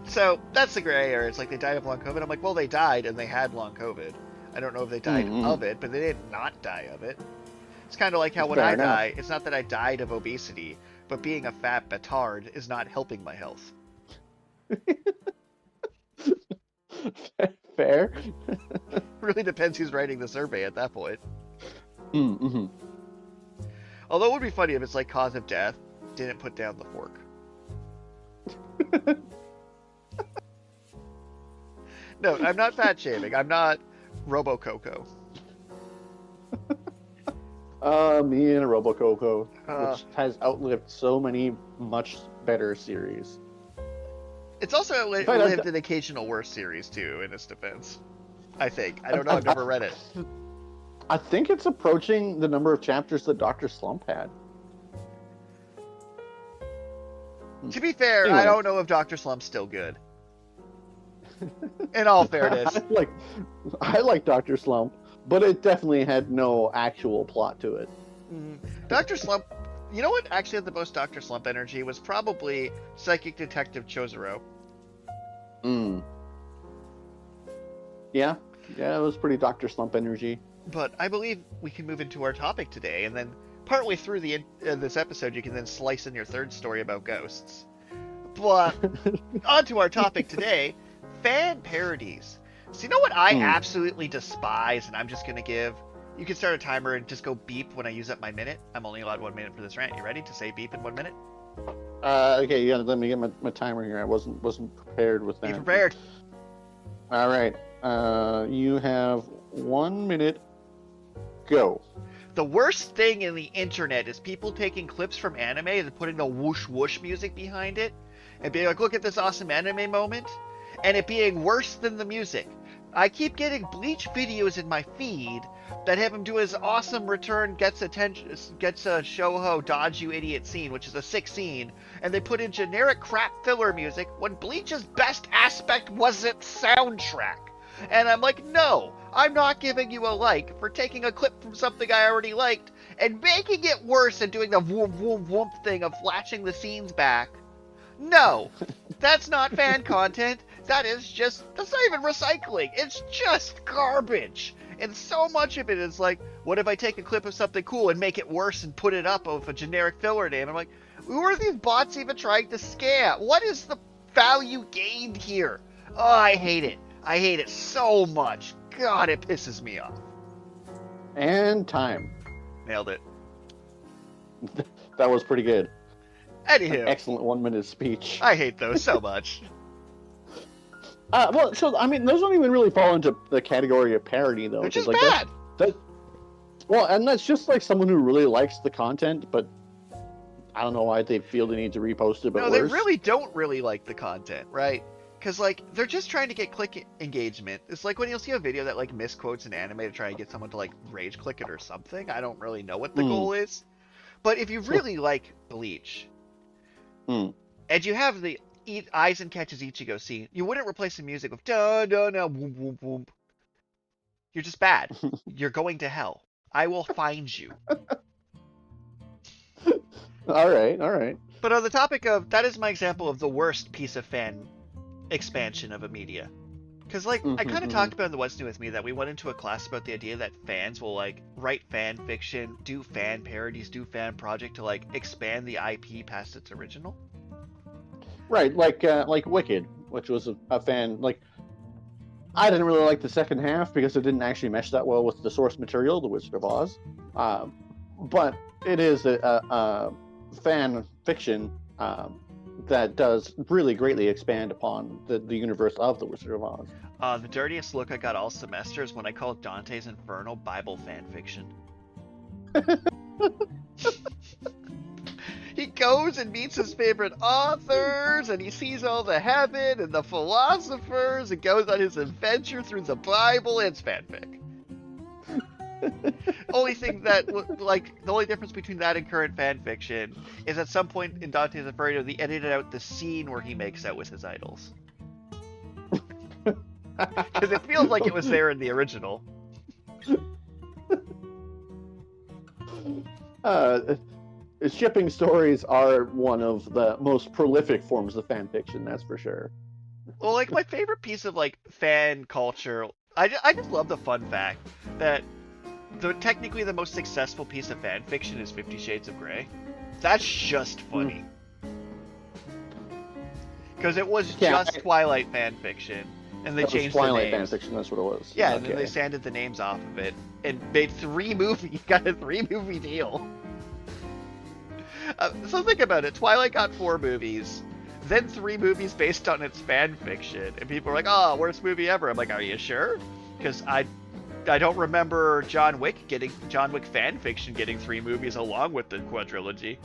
So that's the gray area. It's like they died of long COVID. I'm like, well, they died and they had long COVID. I don't know if they died of it, but they did not die of it. It's kind of like how when I die, it's not that I died of obesity, but being a fat batard is not helping my health. Fair. Really depends who's writing the survey at that point. Mm-hmm. Although it would be funny if it's like cause of death, didn't put down the fork. No, I'm not fat shaming. I'm not Robo Coco. Me and a Robo Coco, which has outlived so many much better series. It's also outlived an occasional worse series too, in its defense. I think. I don't know. I've never read it. I think it's approaching the number of chapters that Dr. Slump had. To be fair, anyway. I don't know if Dr. Slump's still good. In all fairness. I like Dr. Slump, but it definitely had no actual plot to it. Dr. Slump, you know what actually had the most Dr. Slump energy was probably Psychic Detective Chozero. Yeah, it was pretty Dr. Slump energy. But I believe we can move into our topic today, and then partway through this episode, you can then slice in your third story about ghosts. But on to our topic today, fan parodies. So you know what I absolutely despise, and I'm just going to give... You can start a timer and just go beep when I use up my minute. I'm only allowed 1 minute for this rant. You ready to say beep in 1 minute? Okay, yeah, let me get my timer here. I wasn't prepared with that. Be prepared. All right. You have 1 minute. Go. The worst thing in the internet is people taking clips from anime and putting the whoosh whoosh music behind it and being like, look at this awesome anime moment, and it being worse than the music. I keep getting Bleach videos in my feed that have him do his awesome return gets a Shoujo dodge you idiot scene, which is a sick scene, and they put in generic crap filler music when Bleach's best aspect wasn't soundtrack. And I'm like, no, I'm not giving you a like for taking a clip from something I already liked and making it worse and doing the whoomp whoomp whoomp thing of flashing the scenes back. No, that's not fan content. That's not even recycling. It's just garbage. And so much of it is like, what if I take a clip of something cool and make it worse and put it up with a generic filler name? I'm like, who are these bots even trying to scam? What is the value gained here? Oh, I hate it. I hate it so much. God, it pisses me off. And time. Nailed it. That was pretty good. Anywho. An excellent 1 minute speech. I hate those so much. Well, so, I mean, those don't even really fall into the category of parody, though. Which is like, bad. Well, and that's just like someone who really likes the content, but I don't know why they feel the need to repost it, but no, worse. they really don't really like the content, right? Because, like, they're just trying to get click engagement. It's like when you'll see a video that, like, misquotes an anime to try and get someone to, like, rage click it or something. I don't really know what the Mm. goal is. But if you really like Bleach, Mm. and you have the Aizen catches Ichigo scene, you wouldn't replace the music with da da da boom boom boom. You're just bad. You're going to hell. I will find you. All right, all right. But on the topic of, that is my example of the worst piece of fan expansion of a media. Because, like, I kind of talked about in the What's New With Me that we went into a class about the idea that fans will, like, write fan fiction, do fan parodies, do fan project to, like, expand the IP past its original. Right, like Wicked, which was a fan. Like, I didn't really like the second half because it didn't actually mesh that well with the source material, The Wizard of Oz. But it is a fan fiction that does really greatly expand upon the universe of The Wizard of Oz. The dirtiest look I got all semester is when I called Dante's Inferno Bible fan fiction. He goes and meets his favorite authors, and he sees all the heaven and the philosophers, and goes on his adventure through the Bible. It's fanfic. Only thing that, like, the only difference between that and current fan fiction is at some point in Dante's Inferno, they edited out the scene where he makes out with his idols. Because it feels like it was there in the original. Shipping stories are one of the most prolific forms of fan fiction, that's for sure. Well, like, my favorite piece of, like, fan culture, I just love the fun fact that technically the most successful piece of fan fiction is 50 Shades of Grey. That's just funny. Because it was just Twilight fan fiction, and they changed the names. Twilight fan fiction, that's what it was. Yeah, and then they sanded the names off of it and made 3 movies. Got a 3-movie deal. So think about it. Twilight got 4 movies, then 3 movies based on its fan fiction, and people are like, "Oh, worst movie ever." I'm like, "Are you sure?" Because I don't remember John Wick fan fiction getting 3 movies along with the quadrilogy.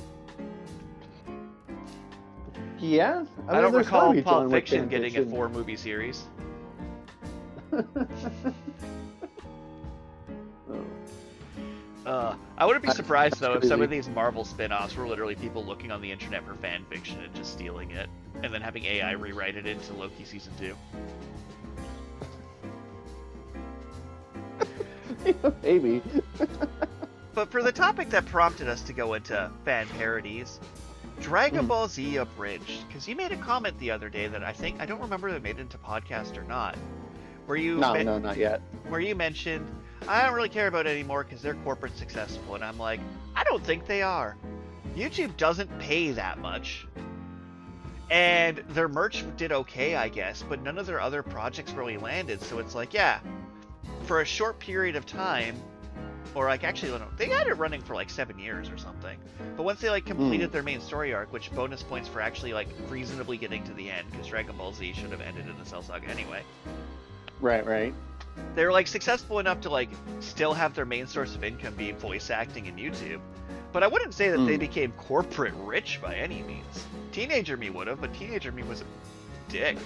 Yeah, I don't recall Pulp Fiction getting a 4-movie series. I wouldn't be surprised though if some of these Marvel spin-offs were literally people looking on the internet for fan fiction and just stealing it, and then having AI rewrite it into Loki season 2. Maybe. But for the topic that prompted us to go into fan parodies, Dragon Ball Z Abridged, because you made a comment the other day that I don't remember if it made it into podcast or not, where you no, not yet. Where you mentioned, I don't really care about it anymore because they're corporate successful, and I'm like, I don't think they are. YouTube doesn't pay that much, and their merch did okay, I guess, but none of their other projects really landed. So it's like, yeah, for a short period of time, or like actually, they had it running for like 7 years or something. But once they like completed their main story arc, which bonus points for actually like reasonably getting to the end, because Dragon Ball Z should have ended in the Cell Saga anyway. Right. They were like successful enough to like still have their main source of income be voice acting in YouTube. But I wouldn't say that they became corporate rich by any means. Teenager me would have, but Teenager me was a dick.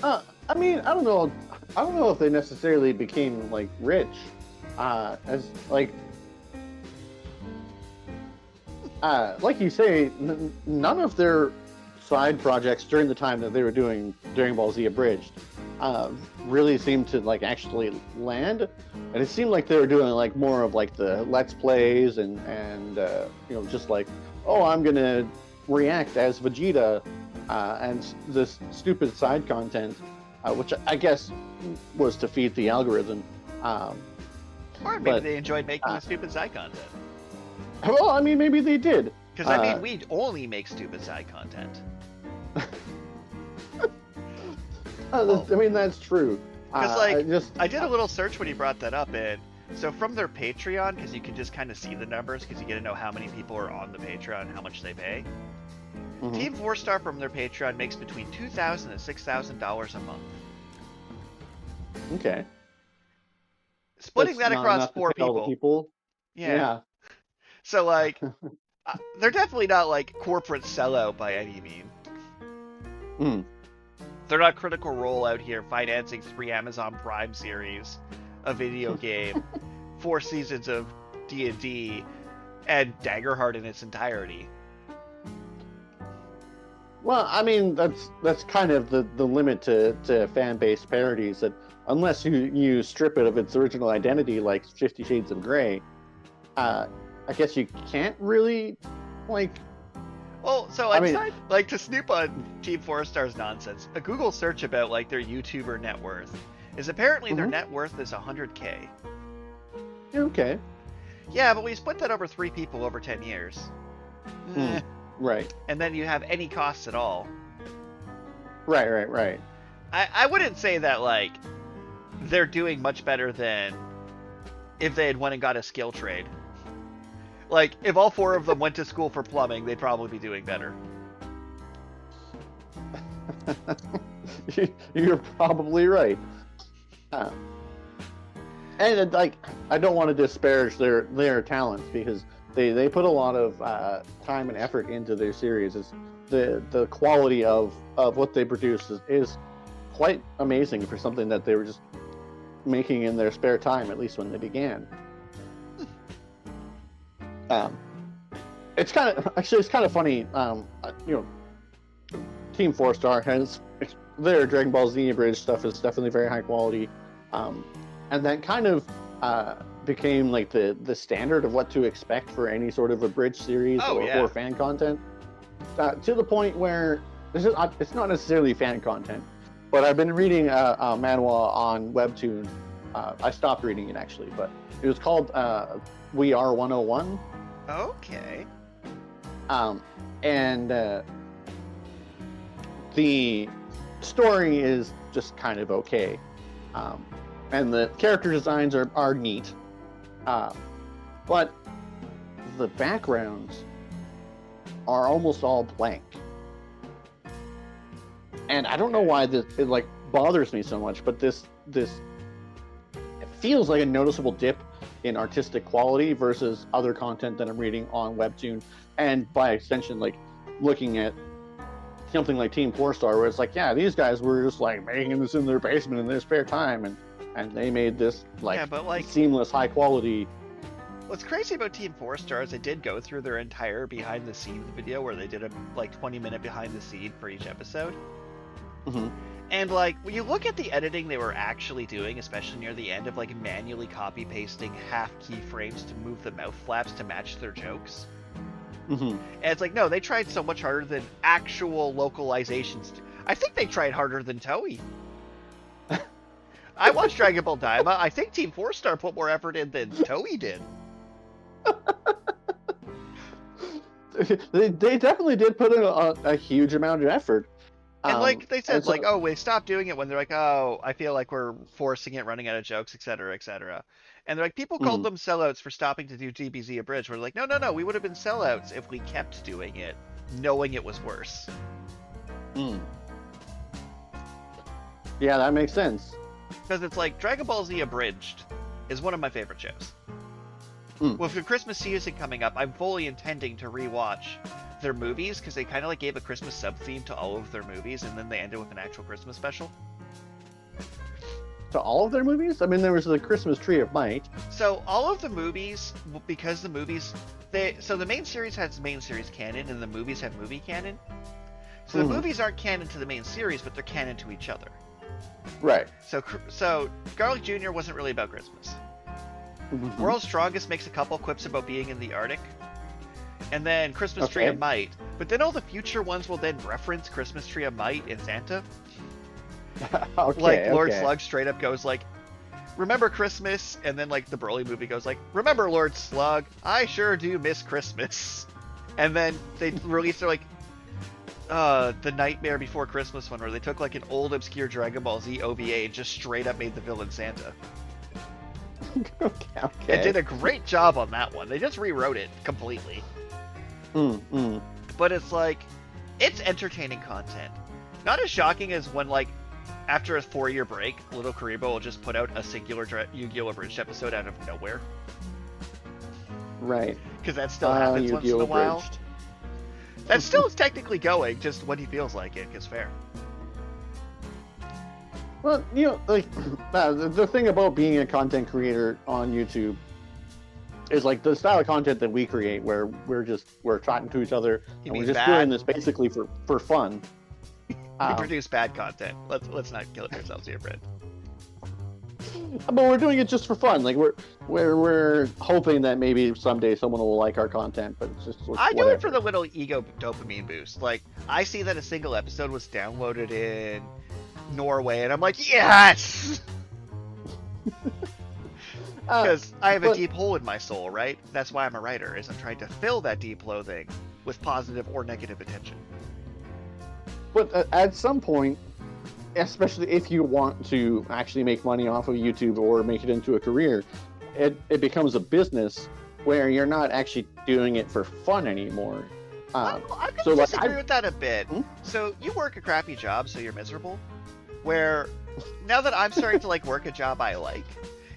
I mean, I don't know if they necessarily became like rich, as like you say, none of their side projects during the time that they were doing Dragon Ball Z Abridged really seemed to like actually land, and it seemed like they were doing like more of like the Let's Plays and just like, oh, I'm gonna react as Vegeta, and this stupid side content. Which I guess was to feed the algorithm. Or maybe they enjoyed making the stupid side content. Well, I mean, maybe they did. Because, I mean, we only make stupid side content. I mean, that's true. Because, I did a little search when you brought that up, and so from their Patreon, because you can just kind of see the numbers, because you get to know how many people are on the Patreon and how much they pay. Team 4-Star from their Patreon makes between $2,000 and $6,000 a month. Okay. Splitting that across 4 people. Yeah. So, like, they're definitely not, like, corporate sellout by any means. Mm. They're not Critical Role out here financing 3 Amazon Prime series, a video game, 4 seasons of D&D, and Daggerheart in its entirety. Well, I mean, that's kind of the limit to fan-based parodies, that unless you strip it of its original identity, like 50 Shades of Grey, I guess you can't really, like... Well, so I decided, like, to snoop on Team 4 Star's nonsense, a Google search about, like, their YouTuber net worth is apparently their net worth is $100K. Okay. Yeah, but we split that over 3 people over 10 years. Right. And then you have any costs at all. Right. I wouldn't say that, like, they're doing much better than if they had went and got a skill trade. Like, if all 4 of them went to school for plumbing, they'd probably be doing better. You're probably right. And, like, I don't want to disparage their talents, because they put a lot of time and effort into their series. The quality of what they produce is quite amazing for something that they were just making in their spare time, at least when they began. It's kind of funny. Team 4 Star has their Dragon Ball Z abridged stuff is definitely very high quality, and that kind of became like the standard of what to expect for any sort of abridged series or fan content, to the point where it's not necessarily fan content, but I've been reading a manhwa on Webtoon. I stopped reading it, actually, but it was called We Are 101. Okay. And the story is just kind of okay, and the character designs are neat, but the backgrounds are almost all blank, and I don't know why it like bothers me so much, but this it feels like a noticeable dip in artistic quality versus other content that I'm reading on Webtoon, and by extension, like looking at something like Team 4 Star, where it's like, yeah, these guys were just like making this in their basement in their spare time, and they made this like seamless, high quality. What's crazy about Team 4 Star is they did go through their entire behind the scenes video, where they did a like 20-minute behind the scene for each episode. Mm-hmm. And, like, when you look at the editing they were actually doing, especially near the end, of, like, manually copy-pasting half keyframes to move the mouth flaps to match their jokes. Mm-hmm. And it's like, no, they tried so much harder than actual localizations. I think they tried harder than Toei. I watched Dragon Ball Daima. I think Team 4 Star put more effort in than Toei did. They definitely did put in a huge amount of effort. And like they said, like, oh, we stopped doing it when they're like, oh, I feel like we're forcing it, running out of jokes, etc., etc. And they're like, people called them sellouts for stopping to do DBZ Abridged. We're like, no, we would have been sellouts if we kept doing it, knowing it was worse. Yeah, that makes sense. Because it's like, Dragon Ball Z Abridged is one of my favorite shows. With the Christmas season coming up, I'm fully intending to rewatch their movies, because they kind of like gave a Christmas sub-theme to all of their movies, and then they ended with an actual Christmas special. To all of their movies? I mean, there was the Christmas Tree of Might. So all of the movies, because the movies, so the main series has main series canon, and the movies have movie canon. So the movies aren't canon to the main series, but they're canon to each other. Right. So Garlic Jr. wasn't really about Christmas. World's Strongest makes a couple quips about being in the Arctic. And then Christmas Tree of Might. But then all the future ones will then reference Christmas Tree of Might and Santa. Lord Slug straight up goes like, remember Christmas? And then like the Broly movie goes like, remember Lord Slug? I sure do miss Christmas. And then they released their like, the Nightmare Before Christmas one, where they took like an old obscure Dragon Ball Z OVA and just straight up made the villain Santa. Okay. They did a great job on that one. They just rewrote it completely. But it's like, it's entertaining content. Not as shocking as when, like, after a 4-year break, Little Karibo will just put out a singular Yu-Gi-Oh! Abridged episode out of nowhere. Right. Because that still happens once in a while. That still is technically going, just when he feels like it. It's fair. Well, you know, like the thing about being a content creator on YouTube is like the style of content that we create, where we're talking to each other and we're just doing this basically for fun. We produce bad content. Let's not kill ourselves here, Brent. But we're doing it just for fun. Like we're hoping that maybe someday someone will like our content, but it's just I do it for the little ego dopamine boost. Like I see that a single episode was downloaded in Norway, and I'm like, yes, because I have a deep hole in my soul, right? That's why I'm a writer, is I'm trying to fill that deep loathing with positive or negative attention. But at some point, especially if you want to actually make money off of YouTube or make it into a career, it becomes a business where you're not actually doing it for fun anymore. I'm going to disagree with that a bit. So you work a crappy job, so you're miserable. Where now that I'm starting to like work a job I like,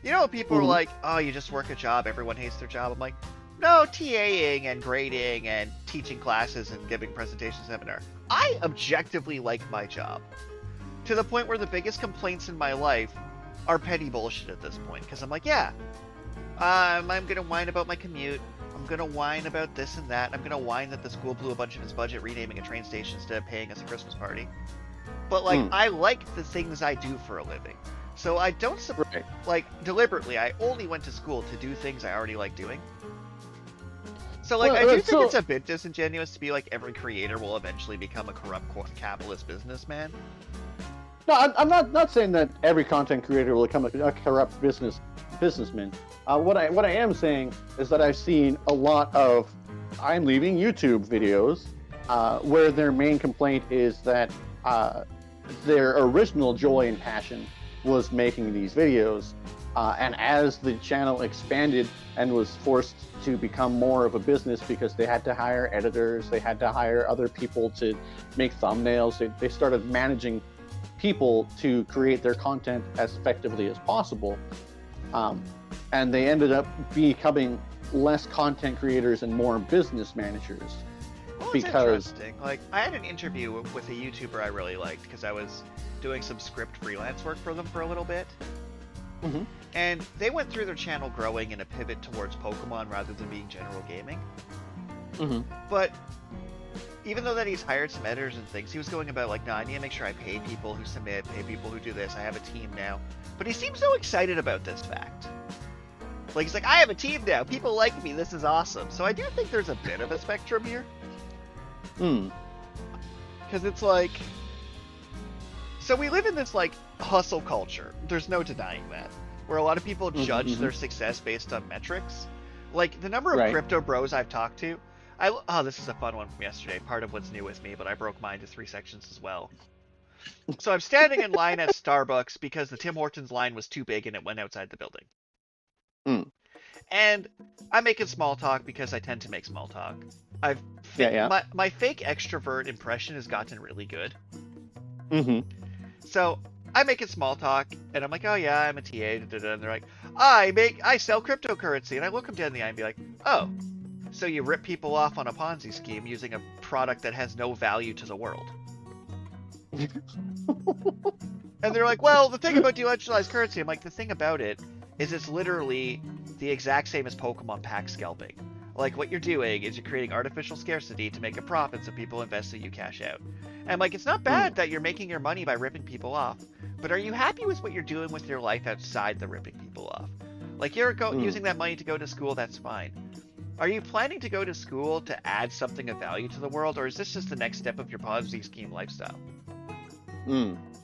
you know, people are like, oh, you just work a job, everyone hates their job. I'm like, no, TAing and grading and teaching classes and giving presentation seminar. I objectively like my job. To the point where the biggest complaints in my life are petty bullshit at this point. Because I'm like, yeah, I'm going to whine about my commute. I'm going to whine about this and that. I'm going to whine that the school blew a bunch of its budget renaming a train station instead of paying us a Christmas party. But, like, I like the things I do for a living. So I don't, like, deliberately, I only went to school to do things I already like doing. So, like, I do think it's a bit disingenuous to be like every creator will eventually become a corrupt capitalist businessman. No, I'm not saying that every content creator will become a corrupt businessman. What I am saying is that I've seen a lot of I'm leaving YouTube videos where their main complaint is that their original joy and passion was making these videos, and as the channel expanded and was forced to become more of a business because they had to hire editors, they had to hire other people to make thumbnails, they started managing people to create their content as effectively as possible, and they ended up becoming less content creators and more business managers. Well, because interesting. Like, I had an interview with a YouTuber I really liked because I was doing some script freelance work for them for a little bit. And they went through their channel growing in a pivot towards Pokemon rather than being general gaming. But even though that he's hired some editors and things, he was going about like, no, I need to make sure I pay people who submit, pay people who do this. I have a team now. But he seems so excited about this fact. Like, he's like, I have a team now. People like me. This is awesome. So I do think there's a bit of a spectrum here. Because it's like... So we live in this, like, hustle culture. There's no denying that. Where a lot of people judge their success based on metrics. Like, the number of crypto bros I've talked to... this is a fun one from yesterday. Part of what's new with me, but I broke mine to 3 sections as well. So I'm standing in line at Starbucks because the Tim Hortons line was too big and it went outside the building. And I'm making small talk because I tend to make small talk. My fake extrovert impression has gotten really good. So I make it small talk, and I'm like, oh yeah, I'm a TA, and they're like, I sell cryptocurrency, and I look them dead in the eye and be like, oh, so you rip people off on a Ponzi scheme using a product that has no value to the world. And they're like, well, the thing about decentralized currency, I'm like, the thing about it is it's literally the exact same as Pokemon pack scalping. Like, what you're doing is you're creating artificial scarcity to make a profit so people invest so you cash out. And, like, it's not bad that you're making your money by ripping people off, but are you happy with what you're doing with your life outside the ripping people off? Like, you're using that money to go to school, that's fine. Are you planning to go to school to add something of value to the world, or is this just the next step of your Ponzi scheme lifestyle?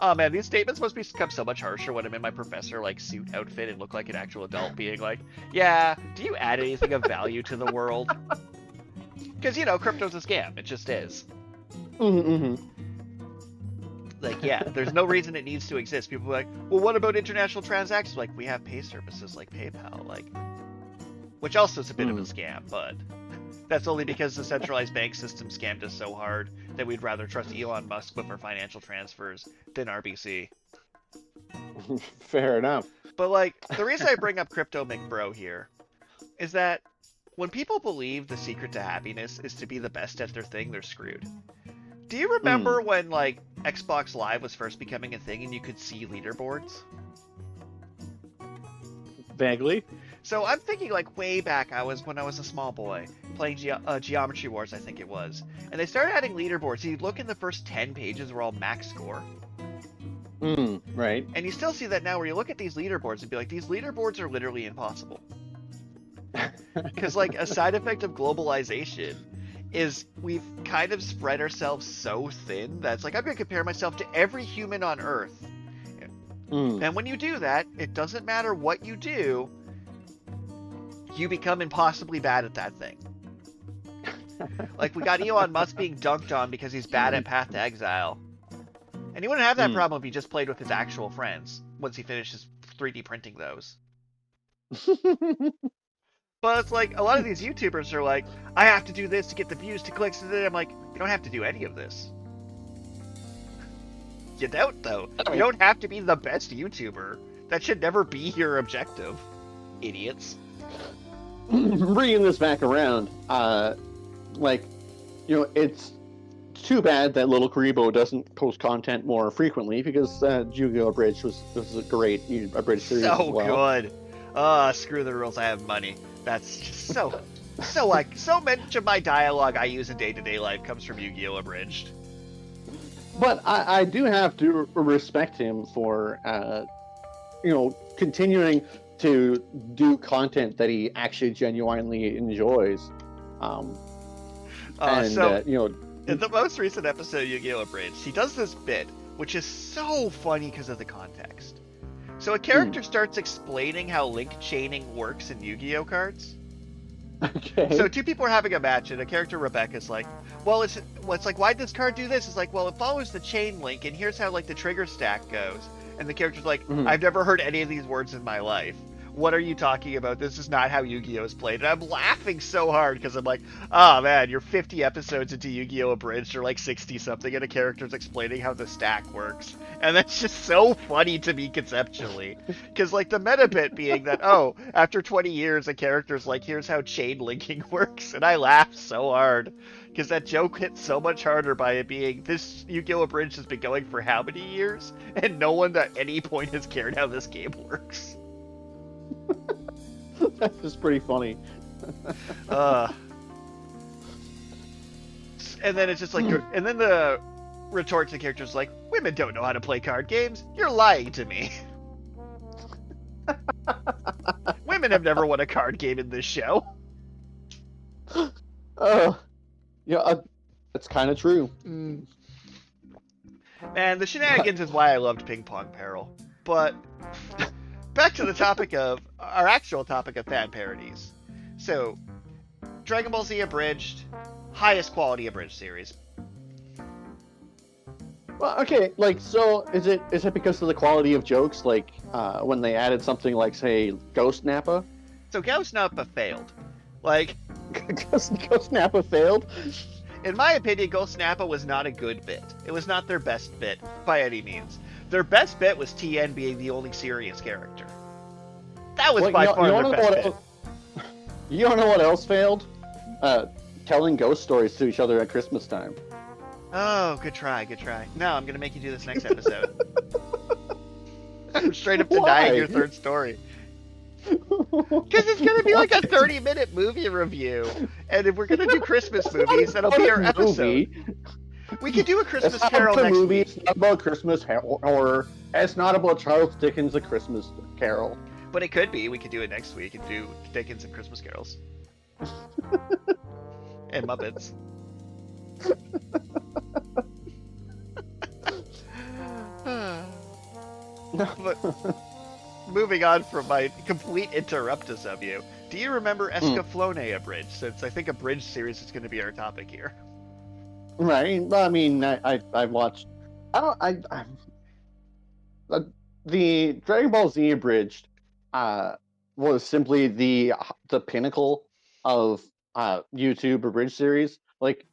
Oh man, these statements must become so much harsher when I'm in my professor like suit outfit and look like an actual adult being like, yeah, do you add anything of value to the world? Because, you know, crypto's a scam. It just is. Like, yeah, there's no reason it needs to exist. People are like, well, what about international transactions? Like, we have pay services like PayPal, like, which also is a bit of a scam, but that's only because the centralized bank system scammed us so hard that we'd rather trust Elon Musk with our financial transfers than RBC. Fair enough. But, like, the reason I bring up Crypto McBro here is that when people believe the secret to happiness is to be the best at their thing, they're screwed. Do you Hmm. remember when like Xbox Live was first becoming a thing and you could see leaderboards? Vaguely. So I'm thinking like way back, when I was a small boy playing Geometry Wars, I think it was, and they started adding leaderboards. So you'd look in the first 10 pages were all max score, Right. and you still see that now where you look at these leaderboards and be like, these leaderboards are literally impossible. Because like a side effect of globalization is we've kind of spread ourselves so thin that it's like I'm going to compare myself to every human on Earth. And when you do that, it doesn't matter what you do, you become impossibly bad at that thing. Like we got Elon Musk being dunked on because he's bad at Path to Exile. And he wouldn't have that problem if he just played with his actual friends once he finishes 3D printing those. But it's like a lot of these YouTubers are like, I have to do this to get the views, to clicks, and then I'm like, you don't have to do any of this. You don't, though. You don't have to be the best YouTuber. That should never be your objective. Idiots. Bringing this back around, it's too bad that Little Karibo doesn't post content more frequently because Yu-Gi-Oh! Abridged was a great abridged series as So well. good. Screw the rules, I have money. That's just so much of my dialogue I use in day-to-day life comes from Yu-Gi-Oh! Abridged. But I do have to respect him for, continuing to do content that he actually genuinely enjoys. In the most recent episode of Yu-Gi-Oh! Abridged, he does this bit, which is so funny because of the context. So a character starts explaining how link chaining works in Yu-Gi-Oh! Cards. Okay. So two people are having a match, and a character, Rebecca's like, well, it's like, why'd this card do this? It's like, well, it follows the chain link, and here's how, like, the trigger stack goes. And the character's like, I've never heard any of these words in my life. What are you talking about? This is not how Yu-Gi-Oh! Is played. And I'm laughing so hard, because I'm like, oh, man, you're 50 episodes into Yu-Gi-Oh! Abridged, or like 60-something, and a character's explaining how the stack works. And that's just so funny to me conceptually. Because, like, the meta bit being that, oh, after 20 years, a character's like, here's how chain linking works. And I laugh so hard. Because that joke hits so much harder by it being, this Yu-Gi-Oh! Abridged has been going for how many years? And no one at any point has cared how this game works. That's just pretty funny. And then it's just like, and then the retort to the character's like, women don't know how to play card games. You're lying to me. Women have never won a card game in this show. That's kind of true. Man, the shenanigans is why I loved Ping Pong Peril. But back to the topic of our actual topic of fan parodies. So, Dragon Ball Z Abridged, highest quality Abridged series. Well, okay, like, so is it because of the quality of jokes? Like, when they added something like, say, Ghost Nappa? So Ghost Nappa failed. Like, Ghost Nappa failed? In my opinion, Ghost Nappa was not a good bit. It was not their best bit, by any means. Their best bit was TN being the only serious character. That was by far their best bit. You don't know what else failed? Telling ghost stories to each other at Christmas time. Oh, good try, good try. No, I'm gonna make you do this next episode. I'm straight up denying your third story. Because it's gonna be like a 30-minute movie review, and if we're gonna do Christmas movies, that'll be our episode. We could do a Christmas Carol next week. It's not about Christmas horror. It's not about Charles Dickens' A Christmas Carol. But it could be. We could do it next week and do Dickens and Christmas carols. And Muppets. But moving on from my complete interruptus of you, do you remember Escaflowne Abridged? Since I think Abridged series is going to be our topic here. Right. Well, I mean, I've watched. The Dragon Ball Z Abridged was simply the pinnacle of YouTube Abridged series. Like,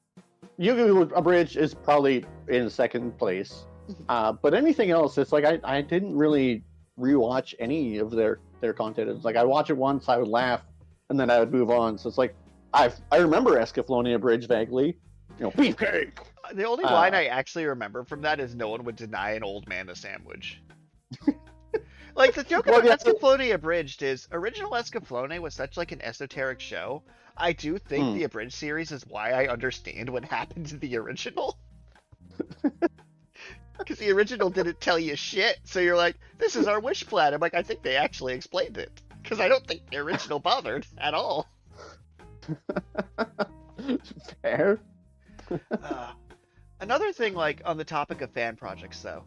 Yu-Gi-Oh! Abridged is probably in second place. But anything else, it's like I didn't really rewatch any of their content. It's like I watch it once, I would laugh, and then I would move on. So it's like I remember Escaflonia Bridge vaguely. Beefcake. The only line I actually remember from that is no one would deny an old man a sandwich. Like, the joke about Escaflonia Abridged is original Escaflowne was such like an esoteric show. I do think the Abridged series is why I understand what happened to the original. Because the original didn't tell you shit, so you're like, this is our wish plan. I'm like, I think they actually explained it. Because I don't think the original bothered at all. Fair. Another thing, like, on the topic of fan projects, though.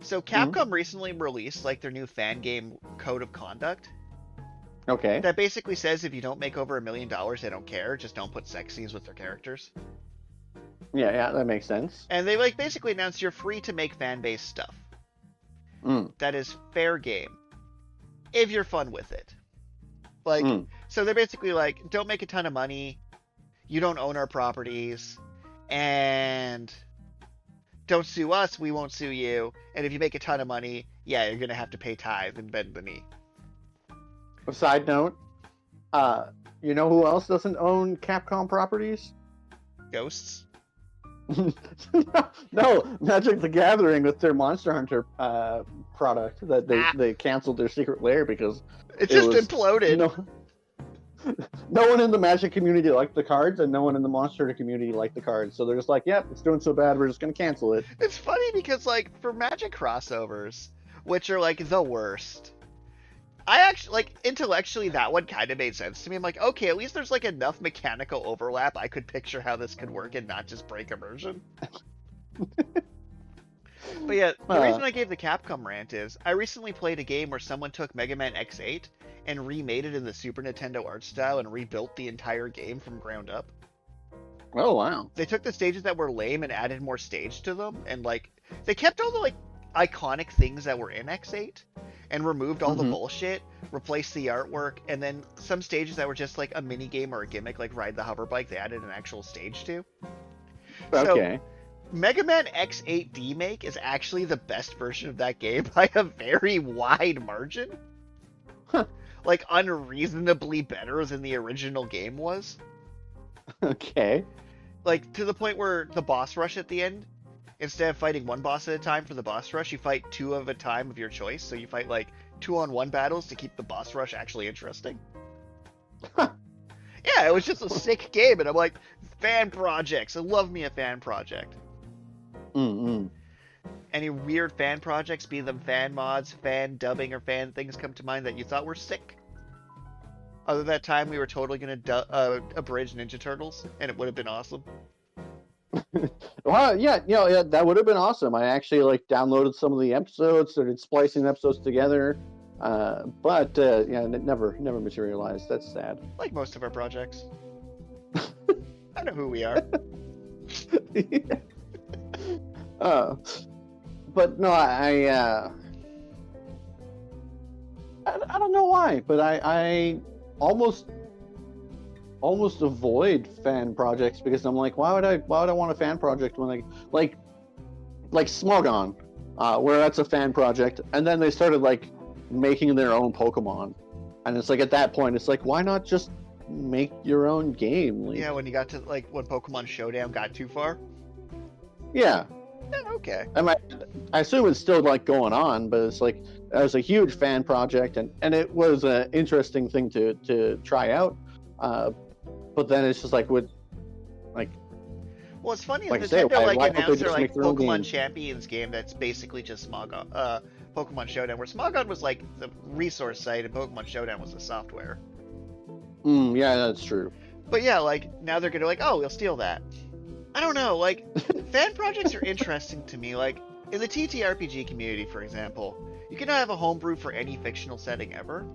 So Capcom recently released, like, their new fan game code of conduct. Okay. That basically says if you don't make over $1 million, they don't care. Just don't put sex scenes with their characters. Yeah, that makes sense. And they, like, basically announced you're free to make fan-based stuff. That is fair game. If you're fun with it. Like, so they're basically like, don't make a ton of money. You don't own our properties. And don't sue us, we won't sue you. And if you make a ton of money, yeah, you're going to have to pay tithe and bend the knee. A side note, you know who else doesn't own Capcom properties? Ghosts? No, Magic the Gathering with their Monster Hunter product that they canceled their secret lair because it just imploded. No one in the Magic community liked the cards, and no one in the Monster Hunter community liked the cards. So they're just like, yep, it's doing so bad, we're just going to cancel it. It's funny because, like, for Magic crossovers, which are, like, the worst, I actually, like, intellectually, that one kind of made sense to me. I'm like, okay, at least there's, like, enough mechanical overlap. I could picture how this could work and not just break immersion. But yeah, the reason I gave the Capcom rant is, I recently played a game where someone took Mega Man X8 and remade it in the Super Nintendo art style and rebuilt the entire game from ground up. Oh, wow. They took the stages that were lame and added more stage to them, and, like, they kept all the, like, iconic things that were in X8 and removed all the bullshit, replaced the artwork, and then some stages that were just like a mini game or a gimmick, like Ride the Hover Bike, they added an actual stage to. Okay. So, Mega Man X8 D-Make is actually the best version of that game by a very wide margin. Like, unreasonably better than the original game was. Okay. Like, to the point where the boss rush at the end, instead of fighting one boss at a time for the boss rush, you fight two of a time of your choice. So you fight, like, 2-on-1 battles to keep the boss rush actually interesting. Yeah, it was just a sick game, and I'm like, fan projects. I love me a fan project. Any weird fan projects, be them fan mods, fan dubbing, or fan things come to mind that you thought were sick? Other than that time we were totally going to abridge Ninja Turtles, and it would have been awesome. Well, yeah, that would have been awesome. I actually, like, downloaded some of the episodes, started splicing episodes together, but it never materialized. That's sad. Like most of our projects. I know who we are. But no, I don't know why, but I almost avoid fan projects because I'm like, why would I want a fan project when I like Smogon, where that's a fan project, and then they started, like, making their own Pokemon, and it's like, at that point it's like, why not just make your own game? Like, yeah, when you got to, like, when Pokemon Showdown got too far. Yeah. Okay. I assume it's still, like, going on, but it's like, it was a huge fan project, and it was an interesting thing to try out. But then it's just like, well, it's funny, like Nintendo why announced their, like, Pokemon game? Champions game that's basically just Smogon, Pokemon Showdown, where Smogon was, like, the resource site and Pokemon Showdown was the software. Yeah, that's true. But yeah, like, now they're gonna, like, oh, we'll steal that. I don't know, like, fan projects are interesting to me. Like, in the TTRPG community, for example, you can have a homebrew for any fictional setting ever.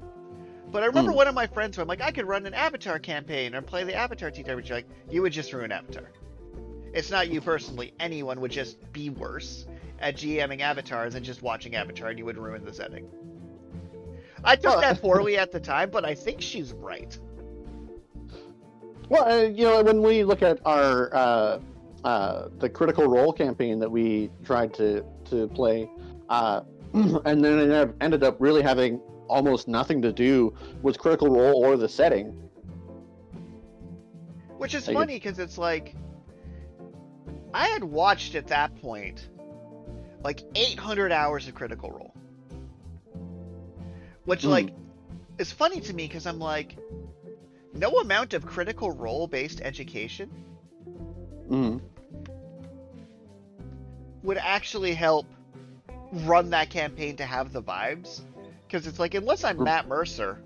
But I remember one of my friends who I'm like, I could run an Avatar campaign or play the Avatar TTRPG. Like, you would just ruin Avatar. It's not you personally. Anyone would just be worse at GMing Avatar than just watching Avatar, and you would ruin the setting. I took that poorly at the time, but I think she's right. Well, when we look at our the Critical Role campaign that we tried to play, and then it ended up really having almost nothing to do with Critical Role or the setting. Which is Like, funny because it's like I had watched at that point like 800 hours of Critical Role, which like is funny to me because I'm like, no amount of Critical Role based education would actually help run that campaign to have the vibes, because it's like, unless I'm Matt Mercer,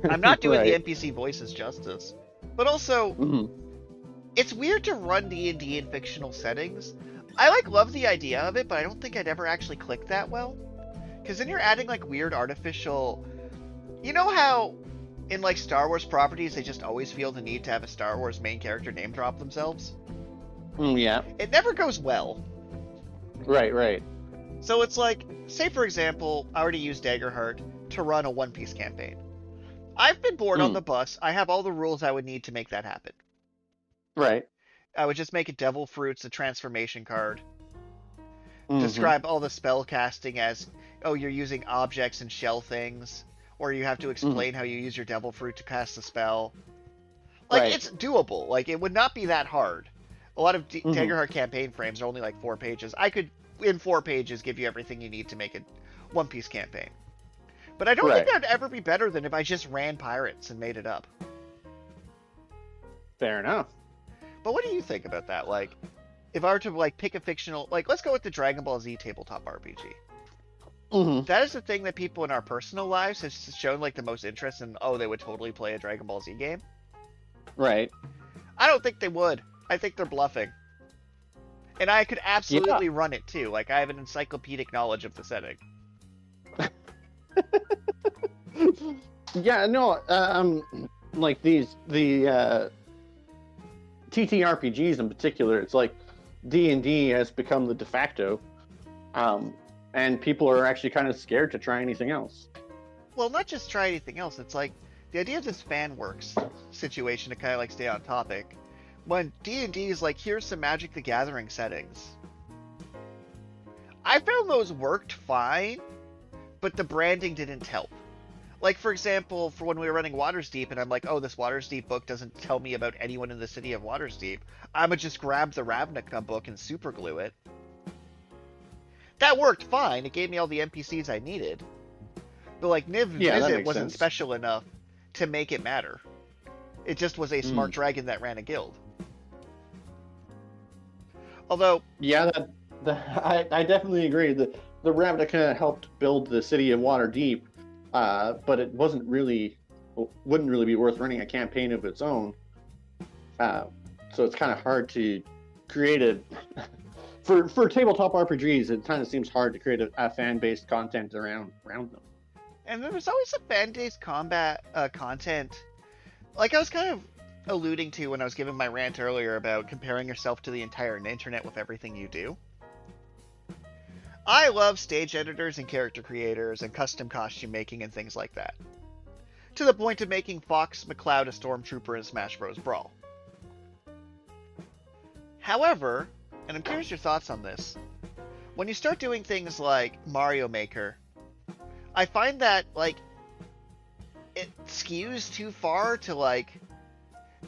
I'm not doing right. the NPC voices justice. But also, it's weird to run D&D in fictional settings. I like love the idea of it, but I don't think I'd ever actually click that well, because then you're adding like weird artificial, you know how in like Star Wars properties they just always feel the need to have a Star Wars main character name drop themselves? Yeah. It never goes well. Right. So it's like, say for example, I already used Daggerheart to run a One Piece campaign. I've been bored on the bus. I have all the rules I would need to make that happen. Right. I would just make a Devil Fruits, a transformation card. Describe all the spell casting as, oh, you're using objects and shell things, or you have to explain how you use your Devil Fruit to cast the spell. Like, Right. it's doable. Like, it would not be that hard. A lot of Daggerheart campaign frames are only like 4 pages. I could, in 4 pages, give you everything you need to make a One Piece campaign. But I don't think that would ever be better than if I just ran pirates and made it up. Fair enough. But what do you think about that? Like, if I were to like pick a fictional, like, let's go with the Dragon Ball Z tabletop RPG. That is the thing that people in our personal lives has shown like the most interest in. Oh, they would totally play a Dragon Ball Z game. Right. I don't think they would. I think they're bluffing. And I could absolutely run it too. Like, I have an encyclopedic knowledge of the setting. Yeah, no, like the TTRPGs in particular, it's like D&D has become the de facto, and people are actually kind of scared to try anything else. Well, not just try anything else. It's like the idea of this fan works situation to kind of like stay on topic. When D&D is like, here's some Magic the Gathering settings. I found those worked fine, but the branding didn't help. Like, for example, for when we were running Watersdeep, and I'm like, oh, this Watersdeep book doesn't tell me about anyone in the city of Watersdeep. I'ma just grab the Ravnica book and superglue it. That worked fine. It gave me all the NPCs I needed. But, like, Niv Visit wasn't special enough to make it matter. It just was a smart dragon that ran a guild. Although... Yeah, I definitely agree. The Ravnica helped build the city of Waterdeep, but it wouldn't really be worth running a campaign of its own. So it's kind of hard to create a for tabletop RPGs. It kind of seems hard to create a fan-based content around them. And then there's always a fan-based content. Like I was kind of alluding to when I was giving my rant earlier about comparing yourself to the entire internet with everything you do. I love stage editors and character creators and custom costume making and things like that. To the point of making Fox McCloud a stormtrooper in Smash Bros. Brawl. However, and I'm curious your thoughts on this, when you start doing things like Mario Maker, I find that, like, it skews too far to, like,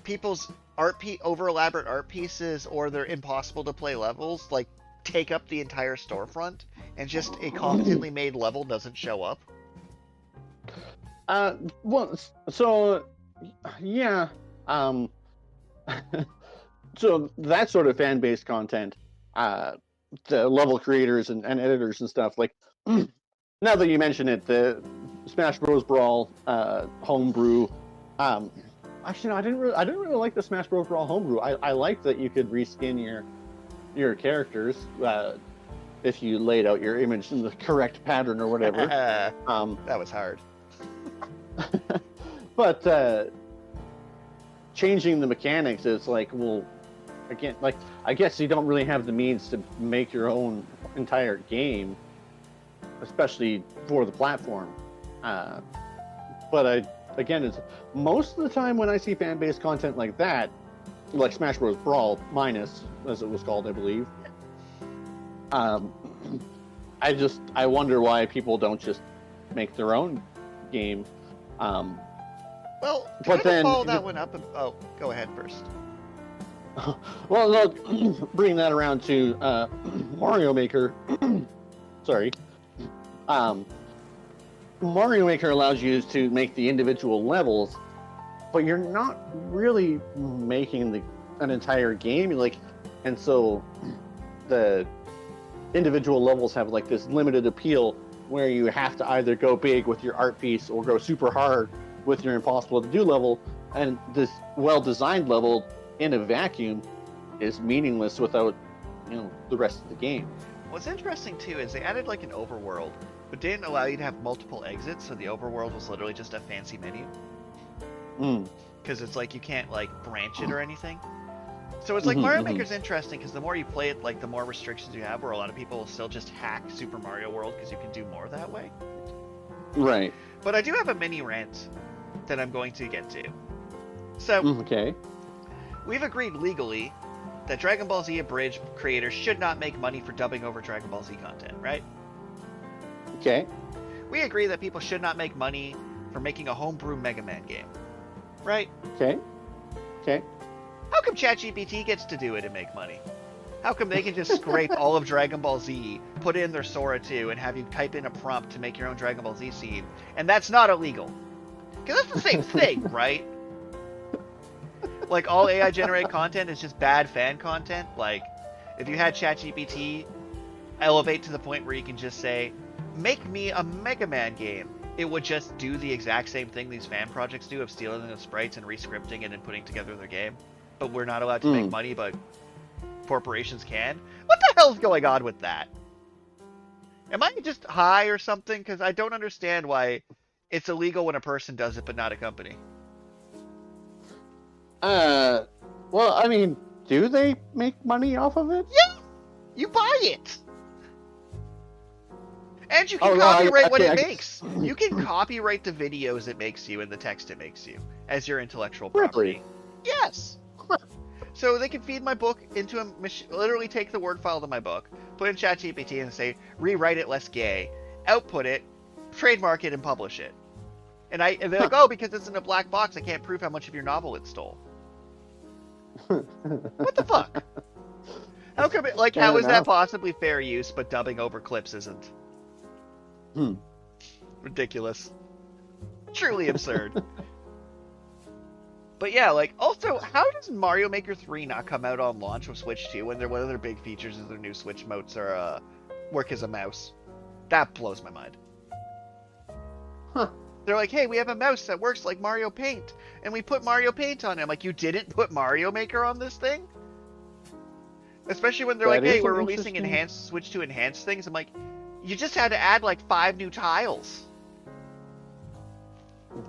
people's over-elaborate art pieces or their impossible-to-play levels, like, take up the entire storefront, and just a competently made level doesn't show up? Well, so, yeah, so that sort of fan-based content, the level creators and editors and stuff, like, now that you mention it, the Smash Bros. Brawl homebrew, actually, no, I didn't really like the Smash Bros. Brawl homebrew. I liked that you could reskin your characters if you laid out your image in the correct pattern or whatever. That was hard. But changing the mechanics is like, well, again, like, I guess you don't really have the means to make your own entire game, especially for the platform. But again, it's most of the time when I see fan-based content like that, like Smash Bros. Brawl minus, as it was called, I believe. I wonder why people don't just make their own game. Well, to But kind of then follow that one up, oh, go ahead first. well, no, bring that around to Mario Maker. Sorry. Mario Maker allows you to make the individual levels, but you're not really making an entire game. And so the individual levels have like this limited appeal where you have to either go big with your art piece or go super hard with your impossible to do level. And this well-designed level in a vacuum is meaningless without, the rest of the game. What's interesting too is they added like an overworld, but didn't allow you to have multiple exits, so the overworld was literally just a fancy menu. Because it's like you can't like branch it or anything. So it's like Mario Maker's interesting because the more you play it, like the more restrictions you have, where a lot of people will still just hack Super Mario World because you can do more that way. Right. But I do have a mini rant that I'm going to get to. So, okay. We've agreed legally that Dragon Ball Z Abridged creators should not make money for dubbing over Dragon Ball Z content, right? Okay. We agree that people should not make money for making a homebrew Mega Man game, right? Okay. Okay. How come ChatGPT gets to do it and make money? How come they can just scrape all of Dragon Ball Z, put in their Sora 2, and have you type in a prompt to make your own Dragon Ball Z scene, and that's not illegal? Because that's the same thing, right? Like, all AI-generated content is just bad fan content. Like, if you had ChatGPT elevate to the point where you can just say, make me a Mega Man game, it would just do the exact same thing these fan projects do of stealing the sprites and re-scripting it and putting together their game. But we're not allowed to make money, but corporations can? What the hell's going on with that? Am I just high or something? Because I don't understand why it's illegal when a person does it, but not a company. Well, I mean, do they make money off of it? Yeah! You buy it! And you can copyright what it makes. You can copyright the videos it makes you and the text it makes you as your intellectual property. Really? Yes! So they can feed my book into a machine, literally take the word file to my book, put in ChatGPT and say, rewrite it less gay, output it, trademark it, and publish it. And they're like, oh, because it's in a black box, I can't prove how much of your novel it stole. What the fuck? How come it, like, how is that possibly fair use, but dubbing over clips isn't? Ridiculous. Truly absurd. But yeah, like, also, how does Mario Maker 3 not come out on launch with Switch 2 when one of their big features is their new Switch motes are, work as a mouse? That blows my mind. Huh. They're like, hey, we have a mouse that works like Mario Paint, and we put Mario Paint on it. I'm like, you didn't put Mario Maker on this thing? Especially when they're like, hey, we're releasing enhanced Switch 2 enhanced things. I'm like, you just had to add like 5 new tiles.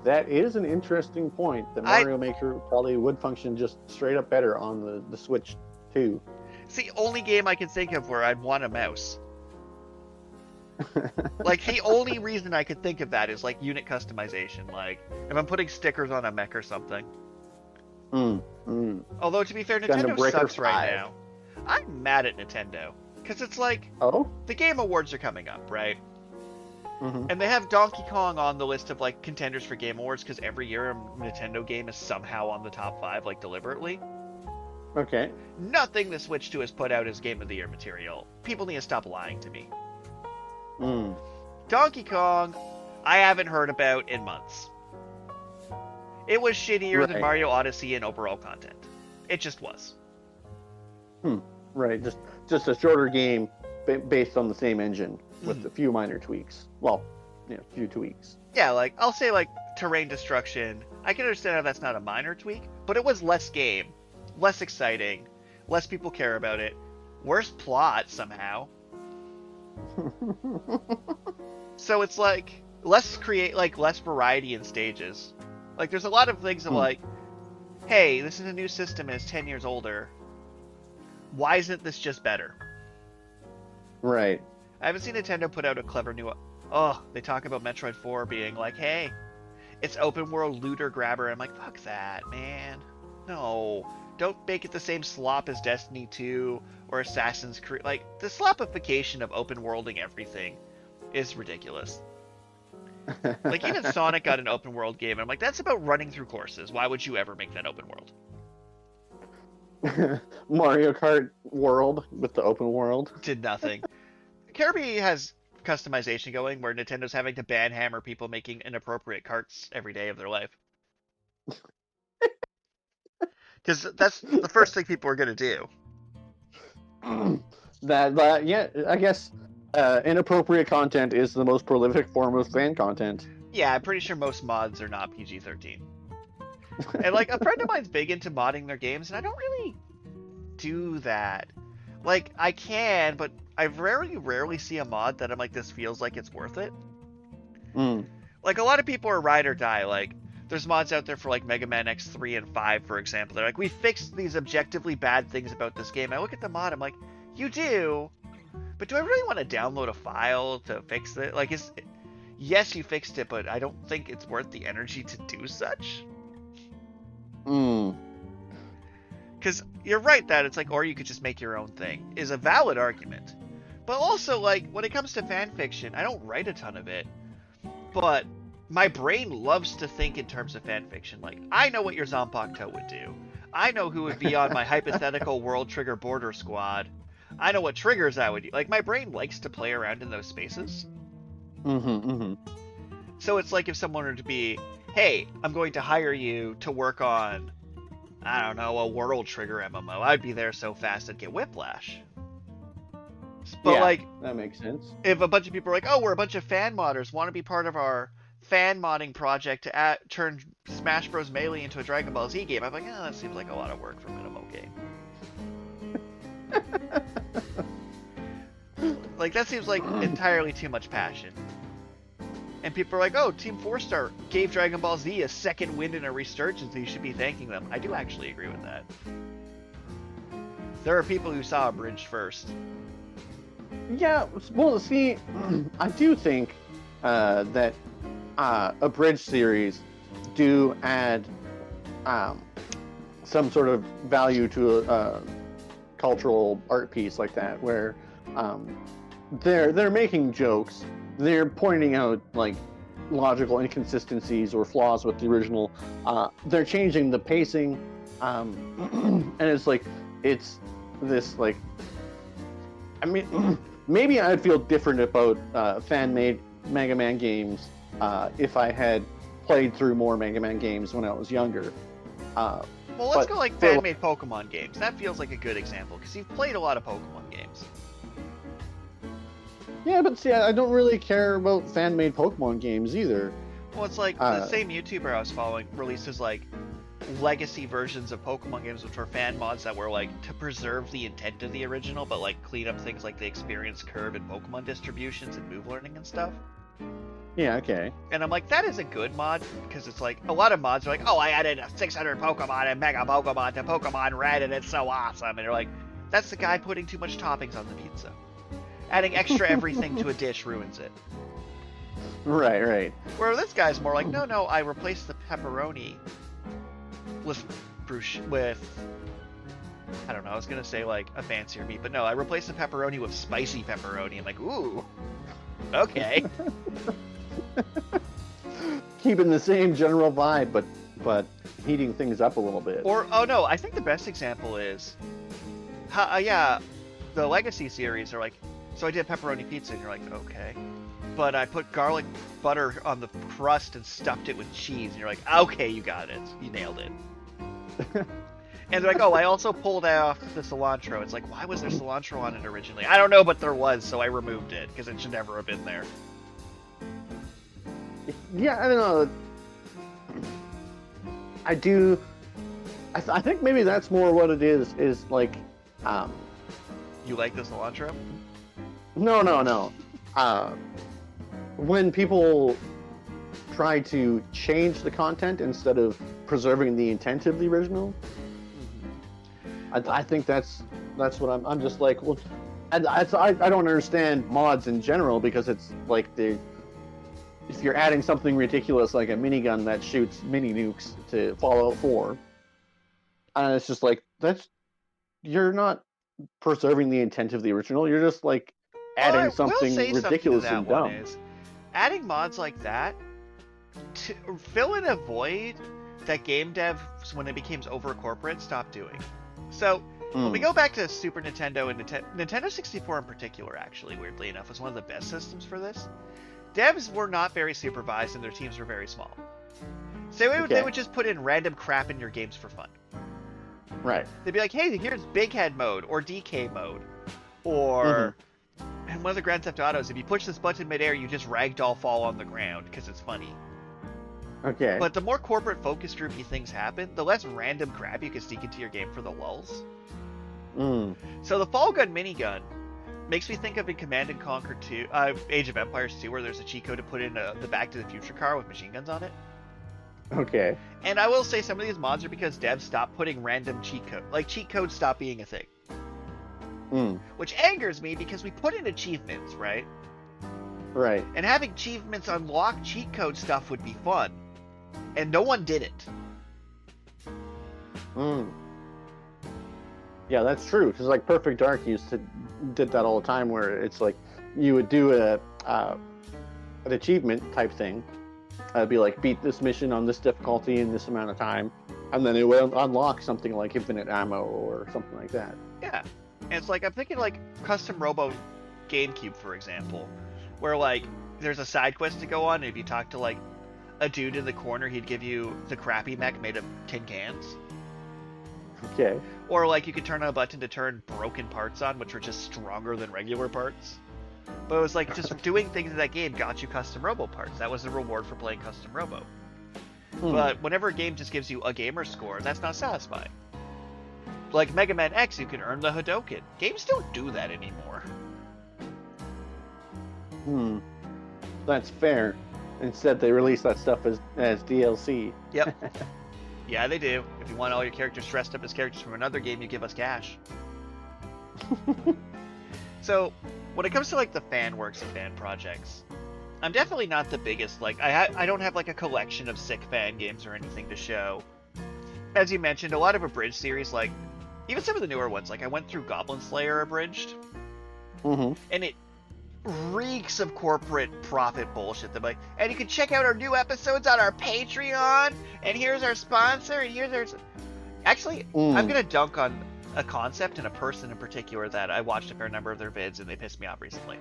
That is an interesting point. That Mario Maker probably would function just straight up better on the Switch 2. It's the only game I can think of where I'd want a mouse. Like, the only reason I could think of that is like unit customization. Like, if I'm putting stickers on a mech or something. Although, to be fair, Nintendo sucks right now. I'm mad at Nintendo. Because it's like, the Game Awards are coming up, right? And they have Donkey Kong on the list of like contenders for Game Awards because every year a Nintendo game is somehow on the top 5, like deliberately. Okay. Nothing the Switch 2 has put out as Game of the Year material. People need to stop lying to me. Donkey Kong, I haven't heard about in months. It was shittier than Mario Odyssey in overall content. It just was. Right, just a shorter game based on the same engine with a few minor tweaks. Well, a few tweaks. Yeah, like, I'll say, like, terrain destruction. I can understand how that's not a minor tweak, but it was less game, less exciting, less people care about it, worse plot somehow. So it's like less variety in stages. Like, there's a lot of things that like, hey, this is a new system and it's 10 years older. Why isn't this just better? Right. I haven't seen Nintendo put out a clever new... they talk about Metroid 4 being like, hey, it's open world looter grabber. I'm like, fuck that, man. No. Don't make it the same slop as Destiny 2 or Assassin's Creed. Like, the slopification of open worlding everything is ridiculous. Like, even Sonic got an open world game, and I'm like, that's about running through courses. Why would you ever make that open world? Mario Kart World with the open world. Did nothing. Kirby has customization going where Nintendo's having to banhammer people making inappropriate carts every day of their life. Because that's the first thing people are going to do. Yeah, I guess inappropriate content is the most prolific form of fan content. Yeah, I'm pretty sure most mods are not PG-13. And like, a friend of mine's big into modding their games, and I don't really do that. Like, I can, but I rarely see a mod that I'm like, this feels like it's worth it. Mm. Like, a lot of people are ride or die. Like, there's mods out there for like Mega Man X3 and 5, for example. They're like, we fixed these objectively bad things about this game. I look at the mod, I'm like, you do, but do I really want to download a file to fix it? Like, yes, you fixed it, but I don't think it's worth the energy to do such. Because you're right that it's like, or you could just make your own thing, is a valid argument. But also, like, when it comes to fan fiction, I don't write a ton of it, but my brain loves to think in terms of fan fiction. Like, I know what your Zanpakuto would do. I know who would be on my hypothetical World Trigger Border Squad. I know what triggers I would do. Like, my brain likes to play around in those spaces. So it's like if someone were to be, hey, I'm going to hire you to work on, I don't know, a World Trigger MMO. I'd be there so fast I'd get whiplash. But yeah, like, that makes sense. If a bunch of people are like, oh, we're a bunch of fan modders, want to be part of our fan modding project to turn Smash Bros. Melee into a Dragon Ball Z game, I'm like, oh, that seems like a lot of work for an MMO game. Like, that seems like entirely too much passion. And people are like, oh, Team 4-Star gave Dragon Ball Z a second wind and a resurgence, and you should be thanking them. I do actually agree with that. There are people who saw Abridged first. Yeah, well, see, I do think that Abridged series do add some sort of value to a cultural art piece like that, where they're making jokes, they're pointing out like logical inconsistencies or flaws with the original. They're changing the pacing, and it's like it's this like. I mean, maybe I'd feel different about fan-made Mega Man games if I had played through more Mega Man games when I was younger. Well, let's go like fan-made Pokemon games. That feels like a good example, because you've played a lot of Pokemon games. Yeah, but see, I don't really care about fan-made Pokemon games either. Well, it's like the same YouTuber I was following releases like legacy versions of Pokemon games, which were fan mods that were like to preserve the intent of the original, but like clean up things like the experience curve and Pokemon distributions and move learning and stuff. Yeah, okay. And I'm like, that is a good mod, because it's like, a lot of mods are like, oh, I added 600 Pokemon and Mega Pokemon to Pokemon Red, and it's so awesome. And you're like, that's the guy putting too much toppings on the pizza. Adding extra everything to a dish ruins it. Right. Where this guy's more like, no, I replaced the pepperoni with I don't know, I was gonna say like a fancier meat, but no, I replaced the pepperoni with spicy pepperoni. I'm like, ooh, okay. Keeping the same general vibe, but heating things up a little bit. Or, oh no, I think the best example is, yeah, the Legacy series are like, so I did pepperoni pizza, and you're like, okay. But I put garlic butter on the crust and stuffed it with cheese, and you're like, okay, you got it. You nailed it. And they're like, oh, I also pulled off the cilantro. It's like, why was there cilantro on it originally? I don't know, but there was, so I removed it, because it should never have been there. Yeah, I don't know. I do. I think maybe that's more what it is like. You like the cilantro? No. When people try to change the content instead of preserving the intent of the original, I think that's what I'm just like. Well, I don't understand mods in general, because it's like if you're adding something ridiculous like a minigun that shoots mini nukes to Fallout 4, and it's just like you're not preserving the intent of the original. You're just like adding something ridiculous and dumb. adding mods like that to fill in a void that game dev, when it became over corporate, stopped doing. So when we go back to Super Nintendo and Nintendo 64 in particular, actually, weirdly enough, was one of the best systems for this. Devs were not very supervised and their teams were very small. So they would just put in random crap in your games for fun. Right. They'd be like, hey, here's Big Head mode or DK mode. Or in one of the Grand Theft Autos, if you push this button midair, you just ragdoll fall on the ground because it's funny. Okay. But the more corporate focus groupy things happen, the less random crap you can sneak into your game for the lulls. So the Fall Gun minigun makes me think of in Command and Conquer 2, Age of Empires 2, where there's a cheat code to put in the Back to the Future car with machine guns on it. Okay. And I will say some of these mods are because devs stopped putting random cheat code. Like, cheat codes stopped being a thing. Which angers me because we put in achievements, right? Right. And having achievements unlock cheat code stuff would be fun. And no one did it. Yeah, that's true. Because like Perfect Dark did that all the time, where it's like you would do an achievement type thing. It'd be like, beat this mission on this difficulty in this amount of time, and then it would unlock something like infinite ammo or something like that. Yeah. And it's like, I'm thinking like Custom Robo GameCube, for example, where like there's a side quest to go on, and if you talk to like a dude in the corner, he'd give you the crappy mech made of tin cans. Okay. Or like you could turn on a button to turn broken parts on, which were just stronger than regular parts. But it was like just doing things in that game got you Custom Robo parts. That was the reward for playing Custom Robo. But whenever a game just gives you a gamer score, that's not satisfying. Like Mega Man X, you can earn the Hadoken. Games don't do that anymore. That's fair. Instead, they release that stuff as DLC. Yep. Yeah, they do. If you want all your characters dressed up as characters from another game, you give us cash. So, when it comes to like the fan works and fan projects, I'm definitely not the biggest. Like, I don't have like a collection of sick fan games or anything to show. As you mentioned, a lot of abridged series, like even some of the newer ones, like I went through Goblin Slayer abridged, and it reeks of corporate profit bullshit. They're like, and you can check out our new episodes on our Patreon, and here's our sponsor, and here's our... Actually, I'm gonna dunk on a concept and a person in particular that I watched a fair number of their vids, and they pissed me off recently.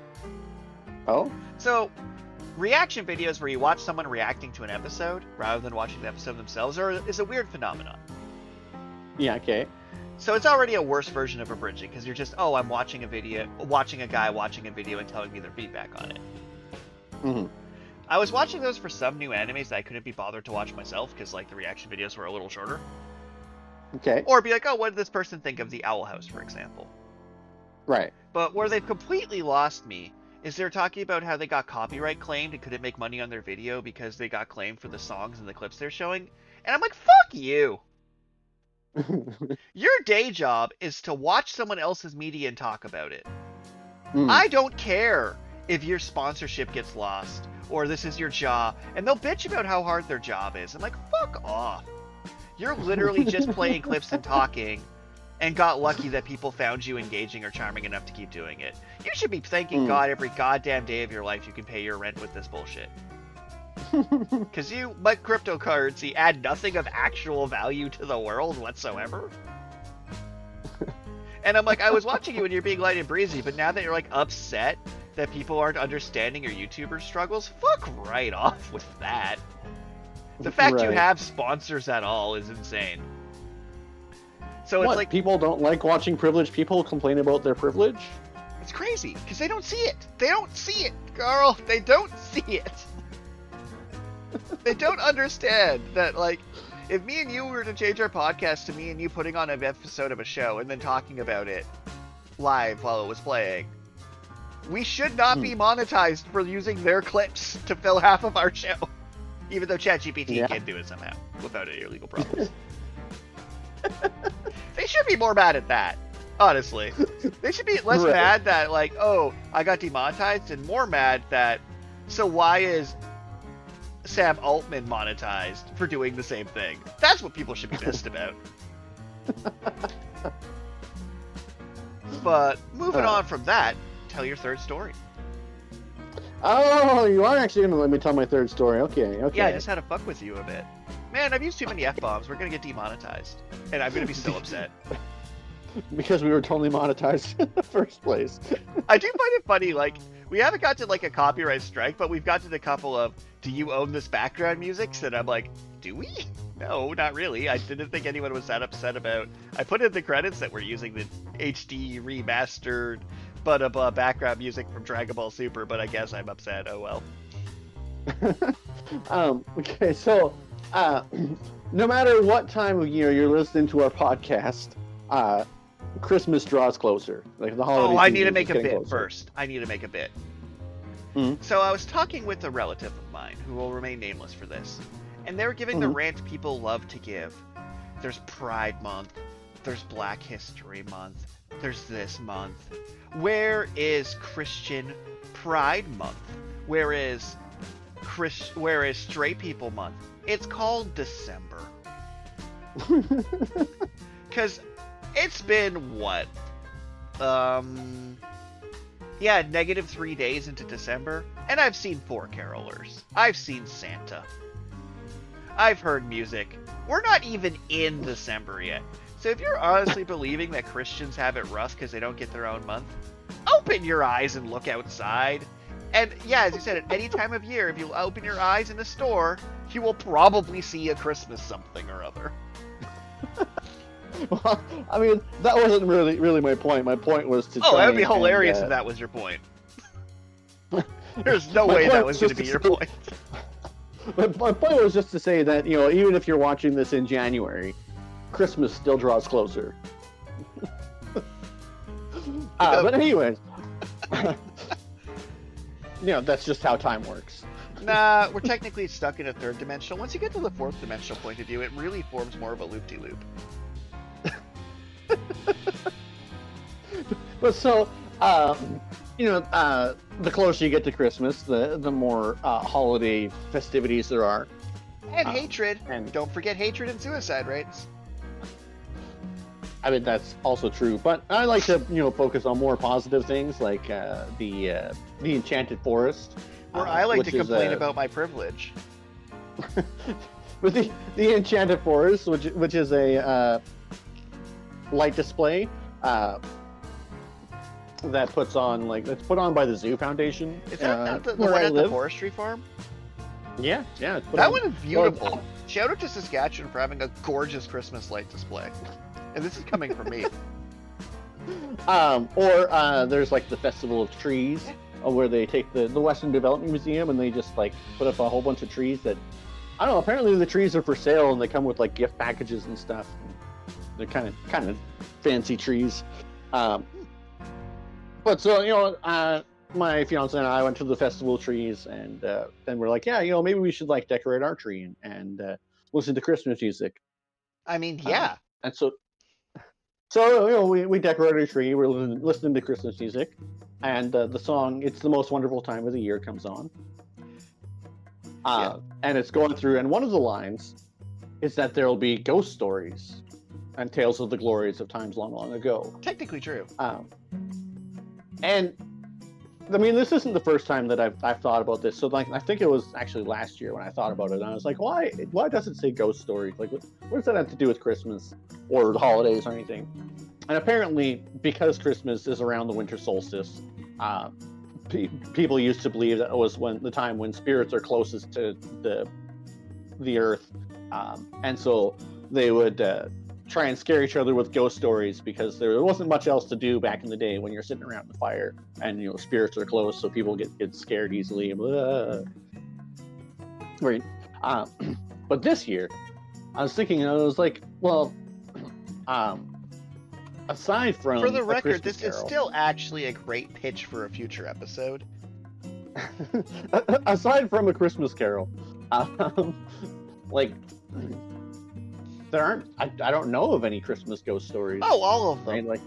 Oh? So, reaction videos where you watch someone reacting to an episode rather than watching the episode themselves is a weird phenomenon. Yeah, okay. So it's already a worse version of abridging, because you're just, I'm watching a guy watching a video and telling me their feedback on it. I was watching those for some new animes that I couldn't be bothered to watch myself, because like the reaction videos were a little shorter. Okay. Or be like, what did this person think of the Owl House, for example? Right. But where they've completely lost me is they're talking about how they got copyright claimed and couldn't make money on their video because they got claimed for the songs and the clips they're showing. And I'm like, fuck you! Your day job is to watch someone else's media and talk about it. I don't care if your sponsorship gets lost or this is your job, and they'll bitch about how hard their job is. I'm like, fuck off. You're literally just playing clips and talking and got lucky that people found you engaging or charming enough to keep doing it. You should be thanking God every goddamn day of your life you can pay your rent with this bullshit. Because you, like cryptocurrency, add nothing of actual value to the world whatsoever. And I'm like, I was watching you when you're being light and breezy, but now that you're like upset that people aren't understanding your YouTuber struggles, fuck right off with that. The fact you have sponsors at all is insane. So it's like people don't like watching privileged people complain about their privilege? It's crazy because they don't see it. They don't see it, Carl. They don't see it. They don't understand that, like, if me and you were to change our podcast to me and you putting on an episode of a show and then talking about it live while it was playing, we should not be monetized for using their clips to fill half of our show. Even though ChatGPT can do it somehow without any legal problems. They should be more mad at that, honestly. They should be less mad that, like, I got demonetized, and more mad that, so why is Sam Altman monetized for doing the same thing? That's what people should be pissed about. But moving on from that, tell your third story. Oh, you are actually gonna let me tell my third story. Okay, okay. Yeah, I just had to fuck with you a bit. Man, I've used too many F-bombs. We're gonna get demonetized. And I'm gonna be so upset. Because we were totally monetized in the first place. I do find it funny, like, we haven't gotten like a copyright strike, but we've gotten a couple of, do you own this background music? And I'm like, do we? No, not really. I didn't think anyone was that upset about. I put in the credits that we're using the HD remastered background music from Dragon Ball Super, but I guess I'm upset. Oh well. Okay, so no matter what time of year you're listening to our podcast, Christmas draws closer. Like the holiday. Oh, I need to season make is a bit getting closer. first. I need to make a bit. Mhm. So I was talking with a relative of mine who will remain nameless for this, and they were giving the rant people love to give. There's Pride Month, there's Black History Month, there's this month. Where is Christian Pride Month? Where is Straight People Month? It's called December. Because it's been what? Negative 3 days into December, and I've seen 4 carolers. I've seen Santa. I've heard music. We're not even in December yet. So if you're honestly believing that Christians have it rough because they don't get their own month, open your eyes and look outside. And yeah, as you said, at any time of year, if you open your eyes in the store, you will probably see a Christmas something or other. Well, I mean, that wasn't really my point. My point was to. Oh, that would be hilarious if that was your point. There's no way that was going to be your point. My point was just to say that, you know, even if you're watching this in January, Christmas still draws closer. But anyways, you know, that's just how time works. Nah, we're technically stuck in a third dimensional. Once you get to the fourth dimensional point of view, it really forms more of a loop-de-loop. But so, you know, the closer you get to Christmas, the more holiday festivities there are. And hatred. And don't forget hatred and suicide rates. I mean, that's also true. But I like to, you know, focus on more positive things like the Enchanted Forest. Or I like to which is, complain about my privilege. With the Enchanted Forest, which is a light display that puts on, like, it's put on by the Zoo Foundation. Is that the where one I at live. the forestry farm? Yeah, yeah. It's put That on- one is beautiful. Well, Shout out to Saskatchewan for having a gorgeous Christmas light display. And this is coming from me. or there's like the Festival of Trees, where they take the Western Development Museum and they just like put up a whole bunch of trees that, I don't know, apparently the trees are for sale and they come with like gift packages and stuff. They're kind of fancy trees. But so, you know, my fiance and I went to the Festival of Trees, and then we're like, yeah, you know, maybe we should like decorate our tree and listen to Christmas music. I mean, yeah. And so you know, we decorated our tree. We're listening to Christmas music, and the song "It's the Most Wonderful Time of the Year" comes on. And it's going through, and one of the lines is that there will be ghost stories and tales of the glories of times long, long ago. Technically true. And I mean, this isn't the first time that I've thought about this. So, like, I think it was actually last year when I thought about it, and I was like, why does it say ghost stories? Like, what does that have to do with Christmas or the holidays or anything? And apparently, because Christmas is around the winter solstice, people used to believe that it was the time when spirits are closest to the earth, and so they would try and scare each other with ghost stories, because there wasn't much else to do back in the day when you're sitting around the fire and, you know, spirits are close, so people get scared easily. Right. But this year, I was thinking, I was like, well, aside from, for the A record, Christmas this is Carol, still actually a great pitch for a future episode. aside from A Christmas Carol, like, there aren't. I don't know of any Christmas ghost stories. Oh, all of them. Right? Like,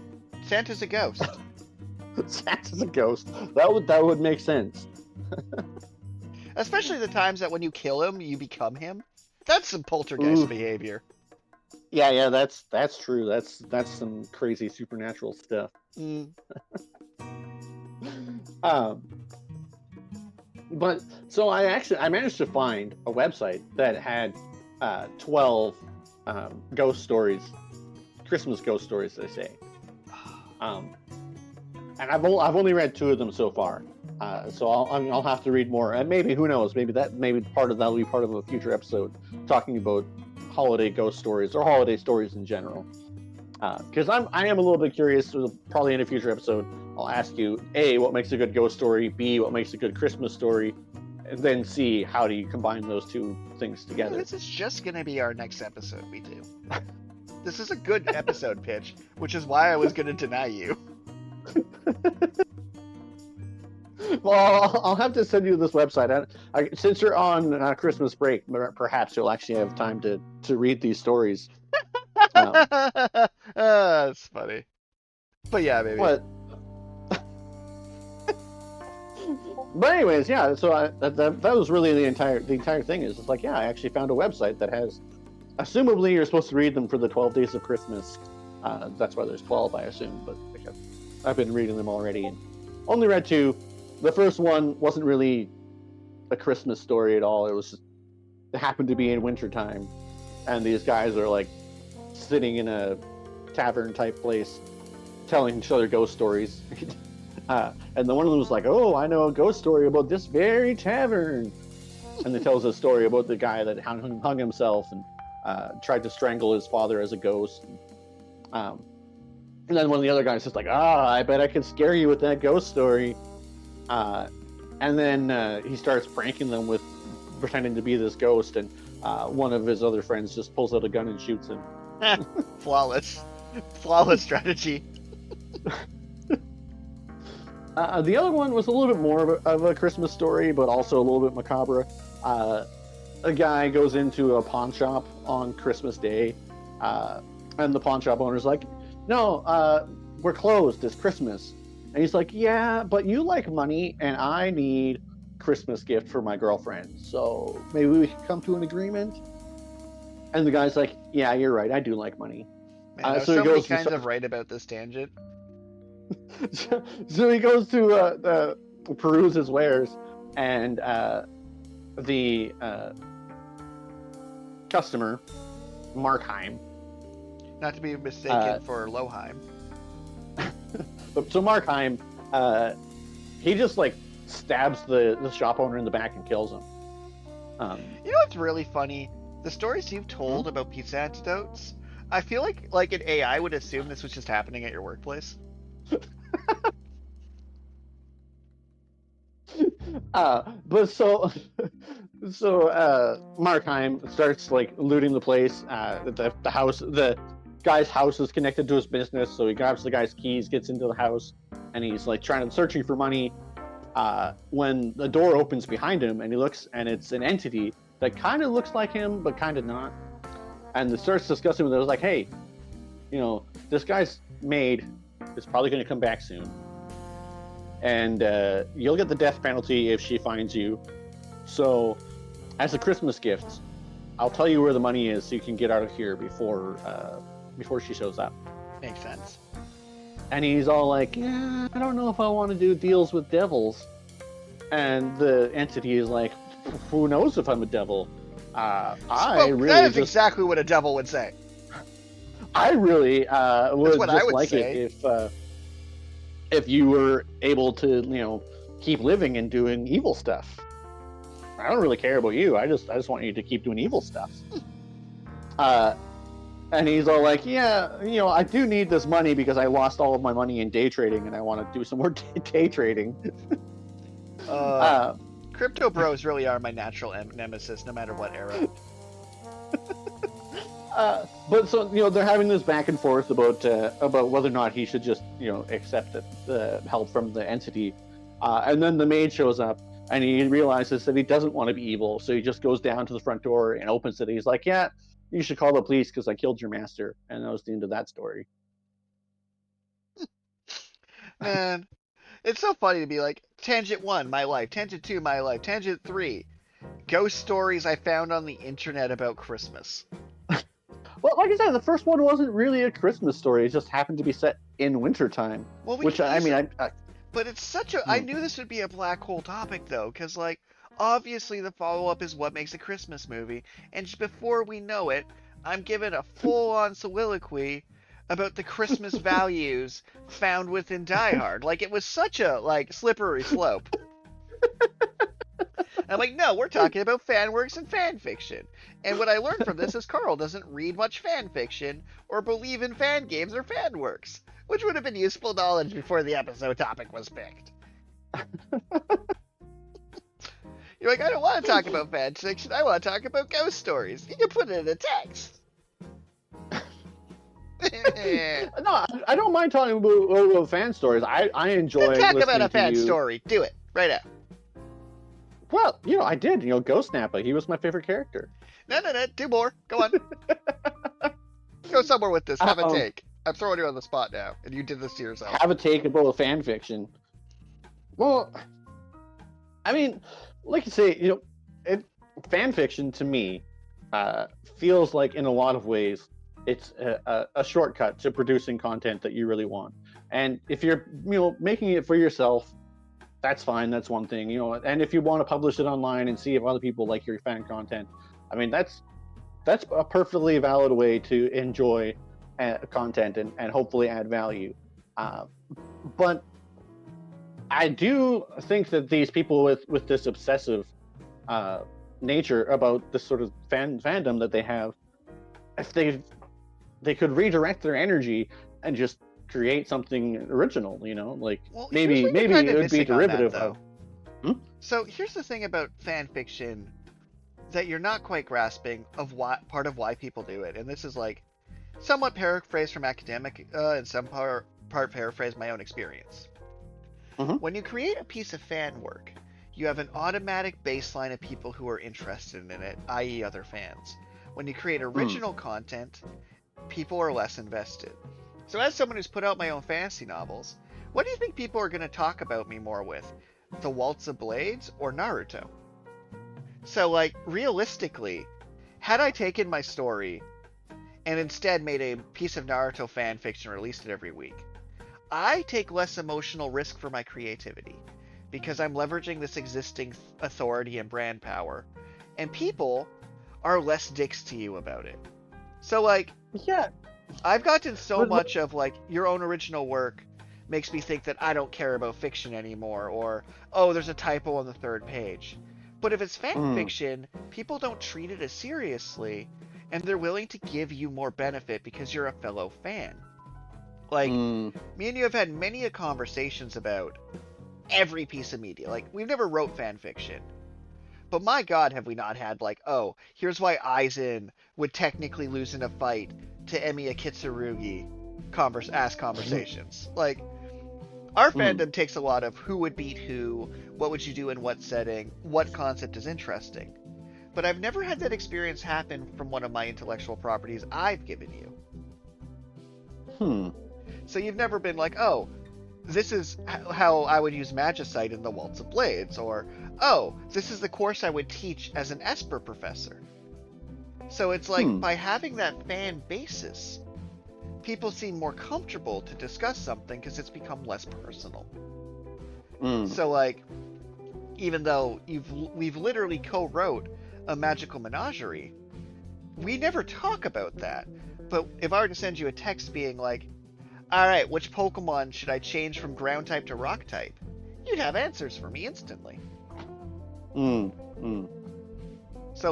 Santa's a ghost. Santa's a ghost. That would make sense. Especially the times that when you kill him, you become him. That's some poltergeist behavior. Yeah, that's true. That's some crazy supernatural stuff. Mm. But so I managed to find a website that had 12 ghost stories, Christmas ghost stories, they say. And I've only read 2 of them so far. So I'll have to read more, and maybe, who knows, maybe that'll be part of a future episode talking about holiday ghost stories or holiday stories in general. Because I am a little bit curious. So probably in a future episode, I'll ask you, A, what makes a good ghost story, B, what makes a good Christmas story, and then C, how do you combine those 2 things together. This is just gonna be our next episode we do. This is a good episode pitch, which is why I was gonna deny you. Well, I'll have to send you this website. Since you're on Christmas break, perhaps you'll actually have time to read these stories. That's funny. But yeah, maybe. But anyways, yeah. So that was really the entire thing. Is it's like, yeah, I actually found a website that has. Assumably, you're supposed to read them for the 12 days of Christmas. That's why there's 12, I assume. But I've been reading them already and only read 2. The first one wasn't really a Christmas story at all. It happened to be in wintertime, and these guys are like sitting in a tavern type place telling each other ghost stories. And then one of them was like, "Oh, I know a ghost story about this very tavern," and they tells a story about the guy that hung himself and tried to strangle his father as a ghost. And then one of the other guys is like, I bet I can scare you with that ghost story. And then he starts pranking them with pretending to be this ghost, and one of his other friends just pulls out a gun and shoots him. Flawless strategy. The other one was a little bit more of a Christmas story, but also a little bit macabre. A guy goes into a pawn shop on Christmas Day, and the pawn shop owner's like, "No, we're closed. It's Christmas." And he's like, "Yeah, but you like money, and I need Christmas gift for my girlfriend. So maybe we should come to an agreement." And the guy's like, "Yeah, you're right. I do like money." Man, so many kinds of right about this tangent. So he goes to peruse his wares, and the customer, Markheim. Not to be mistaken for Loheim. So Markheim, he just like stabs the shop owner in the back and kills him. You know what's really funny? The stories you've told about pizza antidotes, I feel like an AI would assume this was just happening at your workplace. But so Markheim starts like looting the place. The guy's house is connected to his business, so he grabs the guy's keys, gets into the house, and he's like searching for money. When the door opens behind him, and he looks, and it's an entity that kind of looks like him, but kind of not. And it starts discussing with him. It was like, "Hey, this guy's maid is probably going to come back soon, and you'll get the death penalty if she finds you. So, as a Christmas gift, I'll tell you where the money is so you can get out of here before she shows up." Makes sense. And he's all like, "Yeah, I don't know if I want to do deals with devils." And the entity is like, "Who knows if I'm a devil? That is exactly what a devil would say. I really would what just I would like say. it if you were able to, keep living and doing evil stuff. I don't really care about you. I just want you to keep doing evil stuff." And he's all like, "Yeah, I do need this money because I lost all of my money in day trading, and I want to do some more day trading." Crypto bros really are my natural nemesis, no matter what era. But so they're having this back and forth about whether or not he should just accept the help from the entity, and then the maid shows up and he realizes that he doesn't want to be evil, so he just goes down to the front door and opens it. He's like, "Yeah, you should call the police because I killed your master," and that was the end of that story. Man, it's so funny to be like, tangent 1, my life. Tangent 2, my life. Tangent 3, ghost stories I found on the internet about Christmas. Well, like I said, the first one wasn't really a Christmas story. It just happened to be set in wintertime. Well, But But it's such a. I knew this would be a black hole topic though, because like obviously the follow up is what makes a Christmas movie, and just before we know it, I'm given a full on soliloquy about the Christmas values found within Die Hard. Like it was such a like slippery slope. I'm like, no, we're talking about fan works and fan fiction. And what I learned from this is Karl doesn't read much fan fiction or believe in fan games or fan works, which would have been useful knowledge before the episode topic was picked. You're like, I don't want to talk about fan fiction. I want to talk about ghost stories. You can put it in a text. No, I don't mind talking about fan stories. I enjoy talk listening about a fan to you. story. Do it right now. Well, I did. Ghost Nappa. He was my favorite character. No. Do more. Go on. Go somewhere with this. Have a take. I'm throwing you on the spot now, and you did this to yourself. Have a take about fan fiction. Well, I mean, like you say, fan fiction to me feels like in a lot of ways it's a shortcut to producing content that you really want. And if you're making it for yourself, that's fine. That's one thing, and if you want to publish it online and see if other people like your fan content, I mean, that's a perfectly valid way to enjoy content and hopefully add value. But I do think that these people with this obsessive nature about this sort of fandom that they have, if they could redirect their energy and just create something original, like maybe it would be derivative of. So here's the thing about fan fiction that you're not quite grasping of part of why people do it, and this is like somewhat paraphrased from academic and some part paraphrase my own experience. When you create a piece of fan work, you have an automatic baseline of people who are interested in it, i.e. other fans. When you create original content, people are less invested. So as someone who's put out my own fantasy novels, what do you think people are going to talk about me more with? The Waltz of Blades or Naruto? So, like, realistically, had I taken my story and instead made a piece of Naruto fan fiction and released it every week, I take less emotional risk for my creativity because I'm leveraging this existing authority and brand power, and people are less dicks to you about it. So, like, yeah, I've gotten so much of, like, your own original work makes me think that I don't care about fiction anymore, or, oh, there's a typo on the third page. But if it's fan fiction, people don't treat it as seriously, and they're willing to give you more benefit because you're a fellow fan. Like, me and you have had many conversations about every piece of media. Like, we've never wrote fan fiction. But my god, have we not had, like, oh, here's why Aizen would technically lose in a fight to Emiya Kitsurugi ass conversations. Like, our fandom takes a lot of who would beat who, what would you do in what setting, what concept is interesting. But I've never had that experience happen from one of my intellectual properties I've given you. So you've never been like, oh, this is how I would use Magicite in the Waltz of Blades, or, oh, this is the course I would teach as an Esper professor. So it's like, by having that fan basis, people seem more comfortable to discuss something because it's become less personal. So, like, even though we've literally co-wrote a magical menagerie, we never talk about that. But if I were to send you a text being like, alright, which Pokemon should I change from ground type to rock type? You'd have answers for me instantly. So,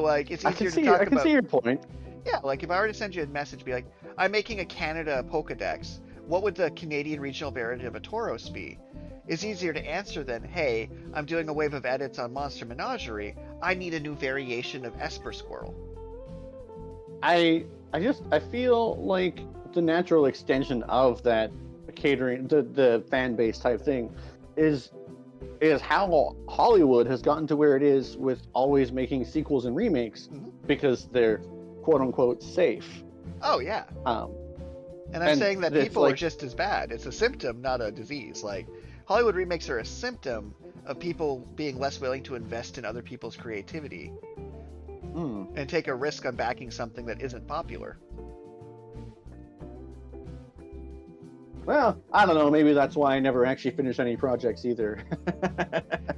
like, it's easier to talk about. I can see your point. Yeah, like, if I were to send you a message, be like, I'm making a Canada Pokedex. What would the Canadian regional variant of a Tauros be? It's easier to answer than, hey, I'm doing a wave of edits on Monster Menagerie. I need a new variation of Esper Squirrel. I feel like the natural extension of that catering, the fan base type thing, is how Hollywood has gotten to where it is with always making sequels and remakes because they're quote unquote safe. Oh yeah. And I'm saying that people are just as bad. It's a symptom, not a disease. Like, Hollywood remakes are a symptom of people being less willing to invest in other people's creativity and take a risk on backing something that isn't popular. Well, I don't know. Maybe that's why I never actually finished any projects either.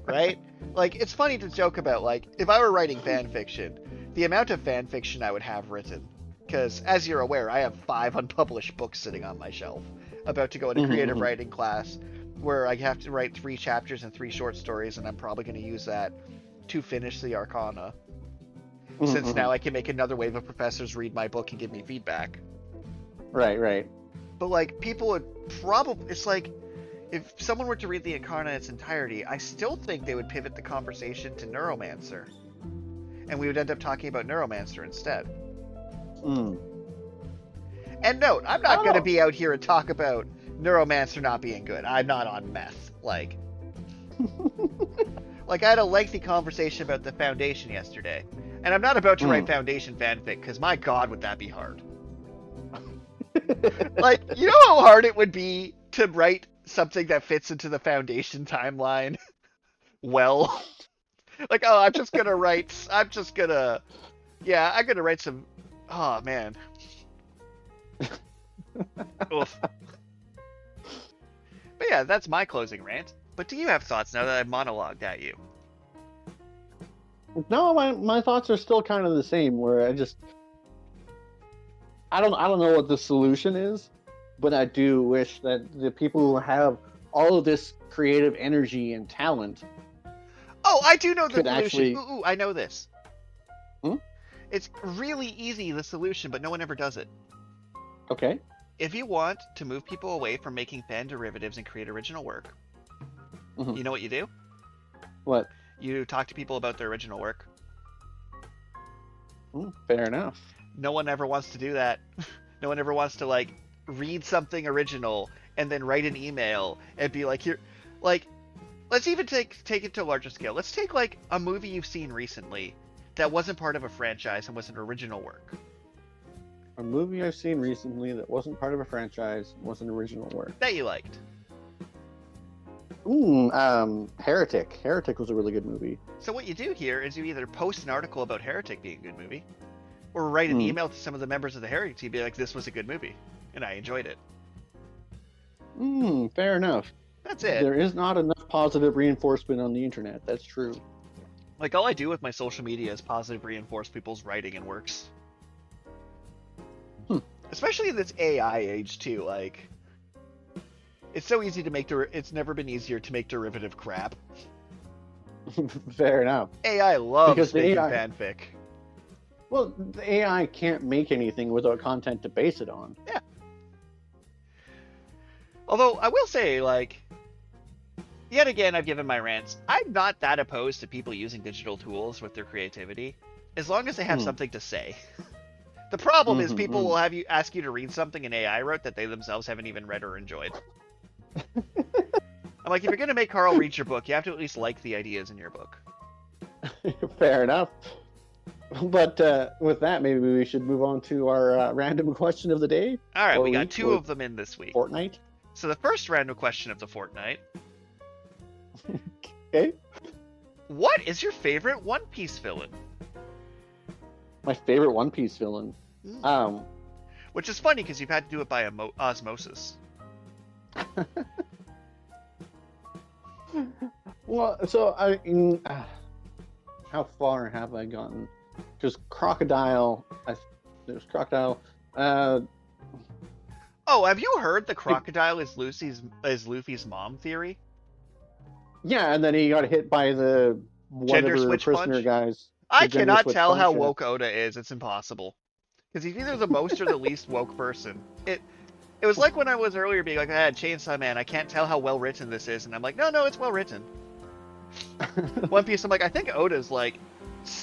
Right? Like, it's funny to joke about, like, if I were writing fan fiction, the amount of fan fiction I would have written. Because, as you're aware, I have 5 unpublished books sitting on my shelf, about to go into creative writing class, where I have to write 3 chapters and 3 short stories, and I'm probably going to use that to finish the Arcana. Since now I can make another wave of professors read my book and give me feedback. Right. But, like, people would probably... It's like, if someone were to read the Arcana in its entirety, I still think they would pivot the conversation to Neuromancer. And we would end up talking about Neuromancer instead. And note, I'm not going to be out here and talk about Neuromancer not being good. I'm not on meth. Like, like I had a lengthy conversation about the Foundation yesterday. And I'm not about to write Foundation fanfic, because my god, would that be hard. Like, you know how hard it would be to write something that fits into the Foundation timeline? Well, like, oh, I'm gonna write some, oh man. Oof. But yeah, that's my closing rant. But do you have thoughts now that I've monologued at you? No, my thoughts are still kind of the same. Where I don't know what the solution is, but I do wish that the people who have all of this creative energy and talent. Oh, I do know the solution. Actually... Ooh, I know this. It's really easy, the solution, but no one ever does it. Okay. If you want to move people away from making fan derivatives and create original work, you know what you do? What? You talk to people about their original work. Fair enough. No one ever wants to do that. No one ever wants to, like, read something original and then write an email and be like, here, like, let's even take it to a larger scale. Let's take, like, a movie you've seen recently that wasn't part of a franchise and was an original work. A movie I've seen recently that wasn't part of a franchise, was an original work. That you liked. Heretic. Heretic was a really good movie. So what you do here is you either post an article about Heretic being a good movie, or write an email to some of the members of the Heretic team, be like, this was a good movie, and I enjoyed it. Fair enough. That's it. There is not enough positive reinforcement on the internet. That's true. Like, all I do with my social media is positive reinforce people's writing and works. Especially in this AI age, too. Like, it's so easy to make it's never been easier to make derivative crap. Fair enough. AI loves making fanfic. Well, the AI can't make anything without content to base it on. Yeah. Although, I will say, like, yet again, I've given my rants. I'm not that opposed to people using digital tools with their creativity, as long as they have something to say. The problem is people will have you ask you to read something an AI wrote that they themselves haven't even read or enjoyed. I'm like, if you're going to make Karl read your book, you have to at least like the ideas in your book. Fair enough. But with that, maybe we should move on to our random question of the day. All right, we got 2 of them in this week. Fortnite. So the first random question of the fortnight. Okay. What is your favorite One Piece villain? My favorite One Piece villain. Which is funny because you've had to do it by osmosis. Well, so how far have I gotten? Because Crocodile. There's Crocodile. Oh, have you heard the Crocodile is Luffy's mom theory? Yeah, and then he got hit by the Gender whatever switch prisoner punch? guys. I cannot tell how woke Oda is. It's impossible. Because he's either the most or the least woke person. It was like when I was earlier being like, Chainsaw Man, I can't tell how well written this is. And I'm like, no, it's well written. One Piece, I'm like, I think Oda's like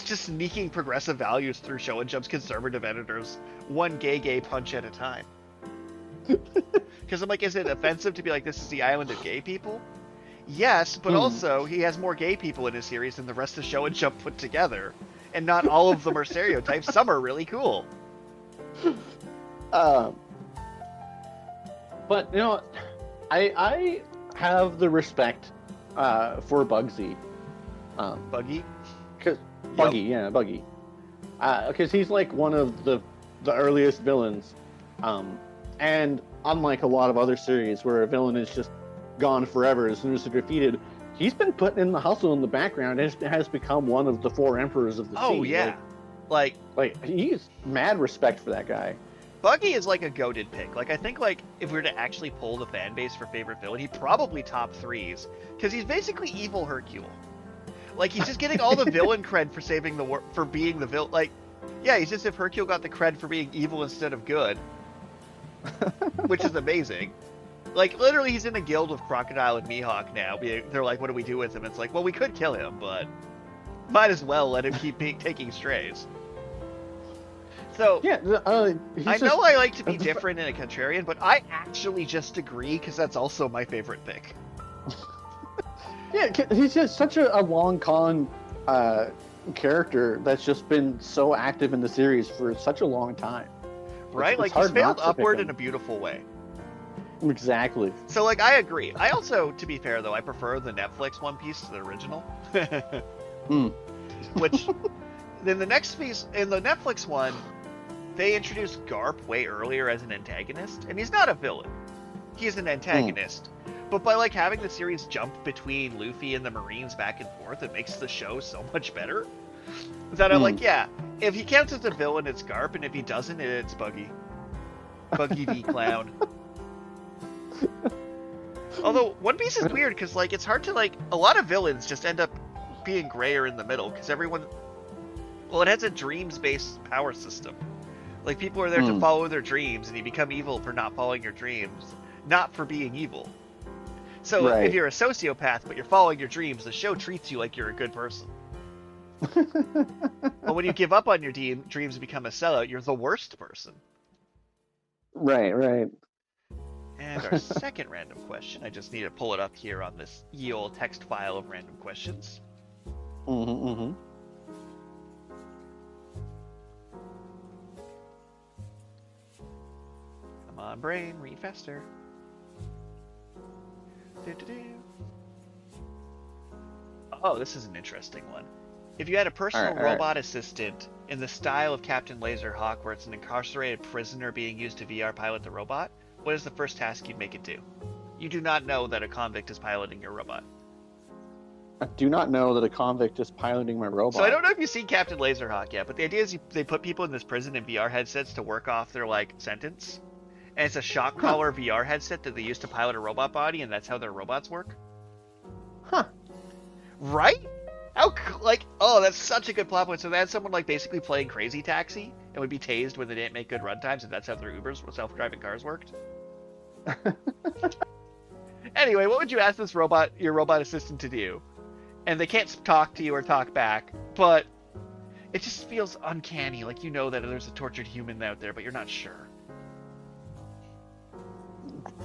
just sneaking progressive values through Shonen Jump's conservative editors, one gay punch at a time. Because I'm like, is it offensive to be like, this is the island of gay people? Yes, but also he has more gay people in his series than the rest of Shonen Jump put together, and not all of them are stereotypes. Some are really cool. But you know, I have the respect for Bugsy. Buggy? Buggy, yeah, Buggy. Because he's like one of the earliest villains. And unlike a lot of other series where a villain is just gone forever as soon as they're defeated, he's been putting in the hustle in the background and has become one of the 4 emperors of the sea. Oh yeah, like he's mad respect for that guy. Buggy is like a goated pick. Like I think like if we were to actually pull the fan base for favorite villain, he probably top 3s because he's basically evil Hercule. Like he's just getting all the villain cred for saving the for being the villain. Like, yeah, he's just if Hercule got the cred for being evil instead of good, which is amazing. Like literally, he's in a guild with Crocodile and Mihawk now. They're like, what do we do with him? It's like, well, we could kill him, but might as well let him keep taking strays. So yeah, I know I like to be different and a contrarian, but I actually just agree because that's also my favorite pick. Yeah, he's just such a long con character that's just been so active in the series for such a long time. Right? Like he's failed upward in a beautiful way. Exactly. So like I agree. I also, to be fair though, I prefer the Netflix One Piece to the original. Which then the next piece in the Netflix one, they introduced Garp way earlier as an antagonist, and he's not a villain. He's an antagonist. But by like having the series jump between Luffy and the Marines back and forth, it makes the show so much better. That I'm like, yeah, if he counts as a villain, it's Garp, and if he doesn't, it's Buggy. Buggy the Clown. Although One Piece is weird because like it's hard to like a lot of villains just end up being grayer in the middle because everyone, well, it has a dreams-based power system. Like people are there to follow their dreams, and you become evil for not following your dreams, not for being evil. So if you're a sociopath but you're following your dreams, the show treats you like you're a good person. But when you give up on your dreams and become a sellout, you're the worst person. Right. And our second random question, I just need to pull it up here on this ye olde text file of random questions. Come on, brain, read faster. Oh, this is an interesting one. If you had a personal robot assistant in the style of Captain Laserhawk, where it's an incarcerated prisoner being used to VR pilot the robot, what is the first task you'd make it do? You do not know that a convict is piloting your robot. I do not know that a convict is piloting my robot. So I don't know if you've seen Captain Laserhawk yet, but the idea is they put people in this prison in VR headsets to work off their like sentence. And it's a shock collar VR headset that they use to pilot a robot body, and that's how their robots work. Huh. Right? How, like, oh, that's such a good plot point. So they had someone, like, basically playing Crazy Taxi and would be tased when they didn't make good runtimes, and that's how their Ubers, self-driving cars worked. Anyway, what would you ask this robot, your robot assistant, to do? And they can't talk to you or talk back, but it just feels uncanny. Like, you know that there's a tortured human out there, but you're not sure.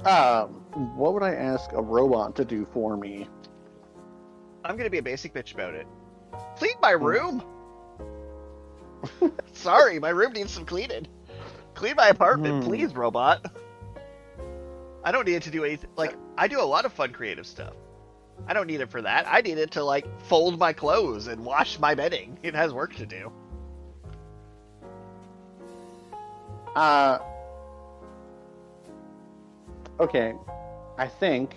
What would I ask a robot to do for me? I'm gonna be a basic bitch about it. Clean my room! Sorry, my room needs some cleaning. Clean my apartment, please, robot. I don't need it to do anything. Like, I do a lot of fun creative stuff. I don't need it for that. I need it to, like, fold my clothes and wash my bedding. It has work to do. Okay, I think...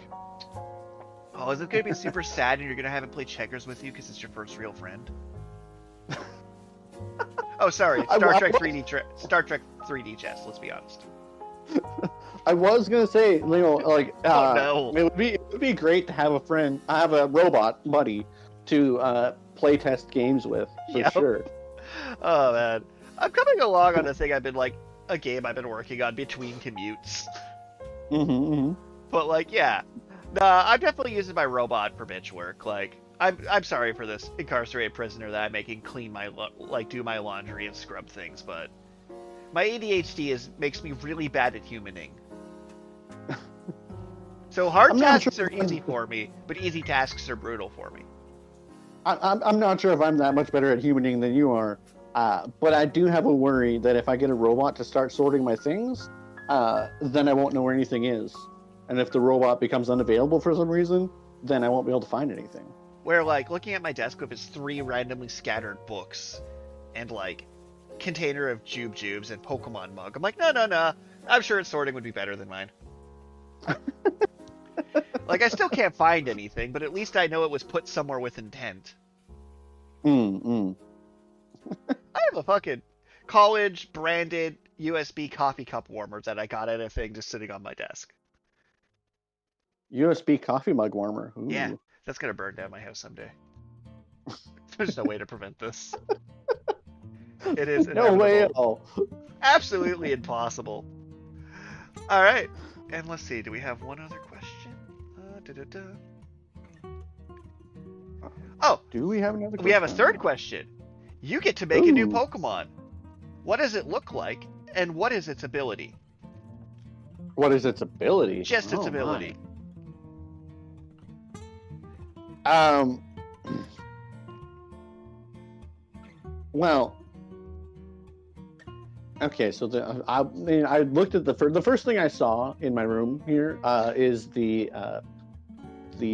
Oh, is it going to be super sad and you're going to have it play checkers with you because it's your first real friend? Oh, sorry. Star Trek 3D chess, let's be honest. I was going to say, you know, like... oh, no. It would be great to have a robot buddy to play test games with, for sure. Oh, man. I'm coming along on a thing a game I've been working on between commutes. But, like, yeah. Nah, I'm definitely using my robot for bitch work. Like, I'm sorry for this incarcerated prisoner that I'm making clean my, do my laundry and scrub things, but my ADHD makes me really bad at humaning. So hard tasks are easy for me, but easy tasks are brutal for me. I'm not sure if I'm that much better at humaning than you are, but I do have a worry that if I get a robot to start sorting my things, then I won't know where anything is. And if the robot becomes unavailable for some reason, then I won't be able to find anything. Where, like, looking at my desk with its 3 randomly scattered books and, like, container of Jubes and Pokemon mug, I'm like, no. I'm sure its sorting would be better than mine. Like, I still can't find anything, but at least I know it was put somewhere with intent. I have a fucking college branded USB coffee cup warmer that I got at a thing just sitting on my desk. USB coffee mug warmer. Ooh. Yeah, that's gonna burn down my house someday. There's no way to prevent this. It is No way at all. Absolutely impossible. All right, and let's see. Do we have one other question? Oh, do we have another question? We have a third question. You get to make a new Ooh. Pokemon. What does it look like, and what is its ability? What is its ability? Just its ability. Well, okay. So I looked at the first thing I saw in my room here is the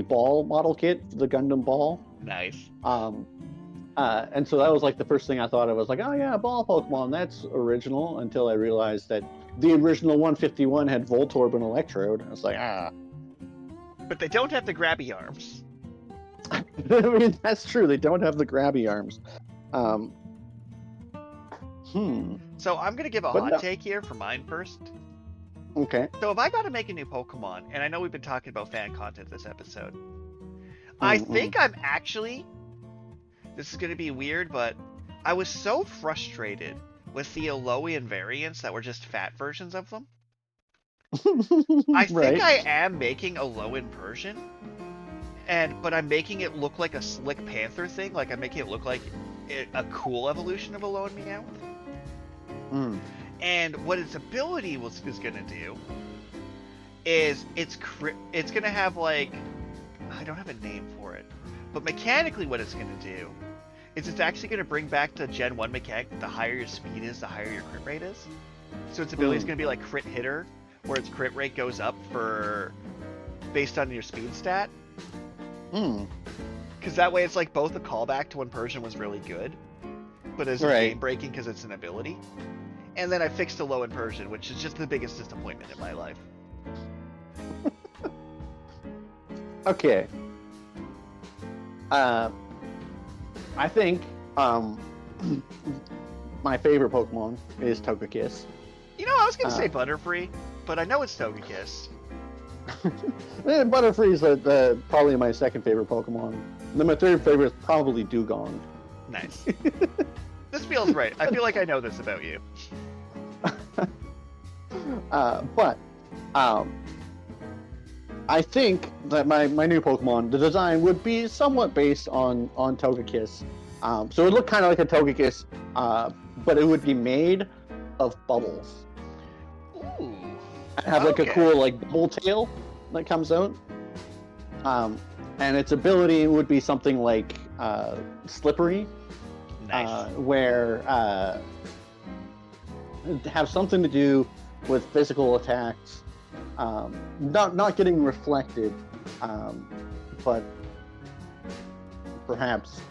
ball model kit, the Gundam ball. Nice. And so that was like the first thing I thought of. I was like, oh yeah, ball Pokemon, that's original. Until I realized that the original 151 had Voltorb and Electrode. I was like, ah. But they don't have the grabby arms. I mean, that's true. They don't have the grabby arms. So I'm gonna give a hot take here for mine first. Okay. So if I got to make a new Pokemon, and I know we've been talking about fan content this episode, I think I'm actually. This is gonna be weird, but I was so frustrated with the Alolan variants that were just fat versions of them. I think I am making a Alolan Persian, but I'm making it look like a Slick Panther thing. Like I'm making it look like a cool evolution of Alolan Meowth. And what its ability is gonna do is it's gonna have like, I don't have a name for it, but mechanically what it's gonna do is it's actually gonna bring back the Gen 1 mechanic. The higher your speed is, the higher your crit rate is. So its ability is gonna be like Crit Hitter, where its crit rate goes up based on your speed stat. Because that way it's like both a callback to when Persian was really good, but is game breaking because it's an ability. And then I fixed Alolan Persian, which is just the biggest disappointment in my life. Okay. I think my favorite Pokemon is Togekiss. You know, I was gonna say Butterfree, but I know it's Togekiss. Butterfree is probably my second favorite Pokemon. Then my third favorite is probably Dugong. Nice. This feels right. I feel like I know this about you. But I think that my new Pokemon, the design would be somewhat based on Togekiss. So it would look kind of like a Togekiss, but it would be made of bubbles. Ooh. Have like a cool like bubble tail that comes out. And its ability would be something like Slippery. Nice. Where have something to do with physical attacks, not getting reflected, but perhaps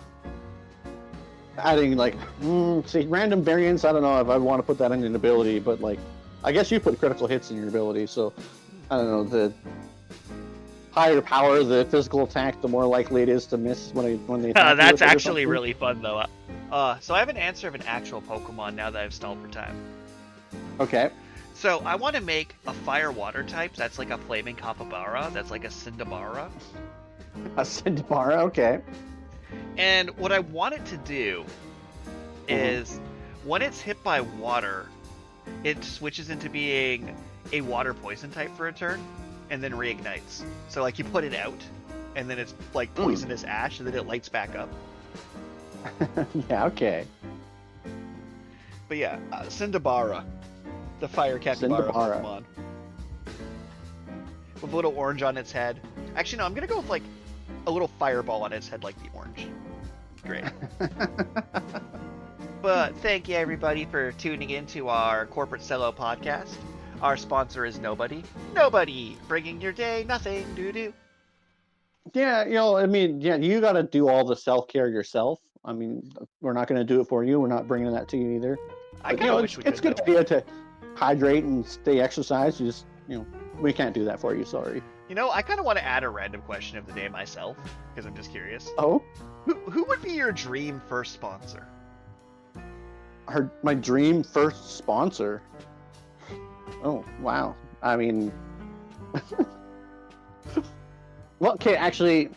adding like random variants. I don't know if I want to put that in an ability, but like I guess you put critical hits in your ability, so I don't know, the higher power the physical attack, the more likely it is to miss when they attack. That's actually really fun though. So I have an answer of an actual Pokemon now that I've stalled for time. Okay. So I want to make a fire water type that's like a flaming capybara, that's like a Cinderbarra. A Cinderbarra, okay. And what I want it to do is when it's hit by water, it switches into being a water poison type for a turn and then reignites. So like you put it out and then it's like poisonous ash and then it lights back up. Yeah, okay. But yeah, Cinderbarra, the fire capybara Pokemon. With a little orange on its head. Actually, no, I'm going to go with like a little fireball on its head like the orange. Great. But thank you everybody for tuning in to our Corporate Cello podcast. Our sponsor is Nobody. Nobody! Bringing your day, nothing, doo-doo. Yeah, I mean, you got to do all the self-care yourself. I mean, we're not going to do it for you. We're not bringing that to you either. I kind of wish we could. It's a good idea to hydrate and stay exercised, we can't do that for you. Sorry. You know, I kind of want to add a random question of the day myself, because I'm just curious. Oh, Who would be your dream first sponsor? my dream first sponsor. Oh wow. I mean, well, okay, actually,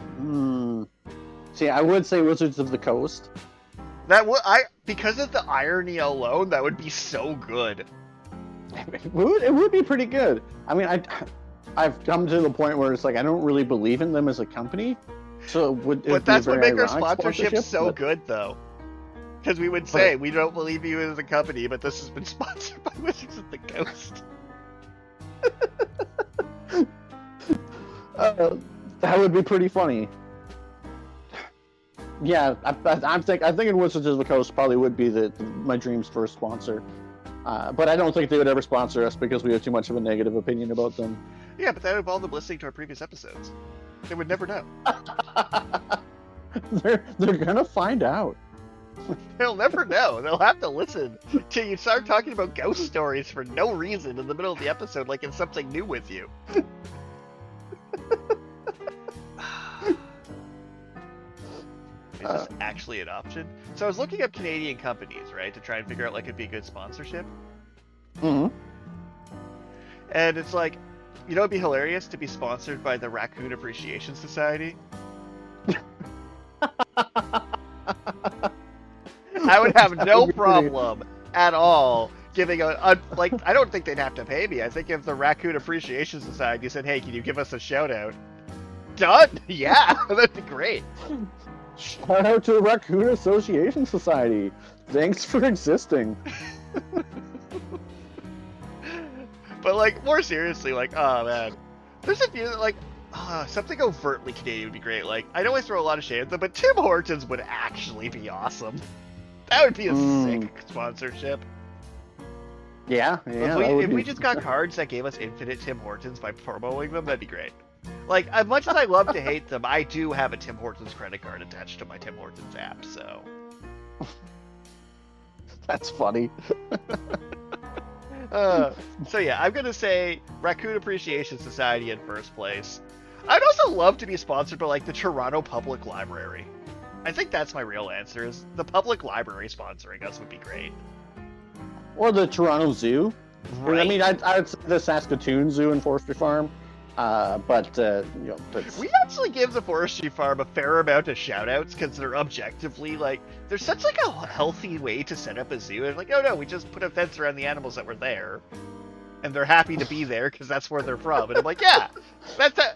see, I would say Wizards of the Coast. Because of the irony alone, that would be so good. It would be pretty good. I mean, I've come to the point where it's like I don't really believe in them as a company. So but that's what makes our sponsorship so good, though. Because we would say we don't believe you as a company, but this has been sponsored by Wizards of the Coast. That would be pretty funny. Yeah, I'm thinking Wizards of the Coast probably would be my dream's first sponsor. But I don't think they would ever sponsor us because we have too much of a negative opinion about them. Yeah, but that would involve them listening to our previous episodes. They would never know. They're gonna find out. They'll never know. They'll have to listen till you start talking about ghost stories for no reason in the middle of the episode, like it's something new with you. Is this actually an option? So I was looking up Canadian companies, right, to try and figure out like it'd be a good sponsorship. Mm-hmm. And it's like, you know, it'd be hilarious to be sponsored by the Raccoon Appreciation Society. I would have no problem at all giving I don't think they'd have to pay me. I think if the Raccoon Appreciation Society said, hey, can you give us a shout out? Done. Yeah, that'd be great. Shout out to the Raccoon Association Society. Thanks for existing. But like, more seriously, like, oh man, there's a few that like, something overtly Canadian would be great. Like, I know I throw a lot of shade at them, but Tim Hortons would actually be awesome. That would be a sick sponsorship. Yeah. If we just got cards that gave us infinite Tim Hortons by promoting them, that'd be great. Like, as much as I love to hate them, I do have a Tim Hortons credit card attached to my Tim Hortons app, so. That's funny. So yeah, I'm gonna say Raccoon Appreciation Society in first place. I'd also love to be sponsored by like the Toronto Public Library. I think that's my real answer, is the public library sponsoring us would be great. Or the Toronto Zoo. Right. I mean, I'd say the Saskatoon Zoo and Forestry Farm. But we actually give the Forestry Farm a fair amount of shout-outs because they're objectively, like, there's such, like, a healthy way to set up a zoo. It's like, oh no, we just put a fence around the animals that were there. And they're happy to be there because that's where they're from. And I'm like, yeah, that's it.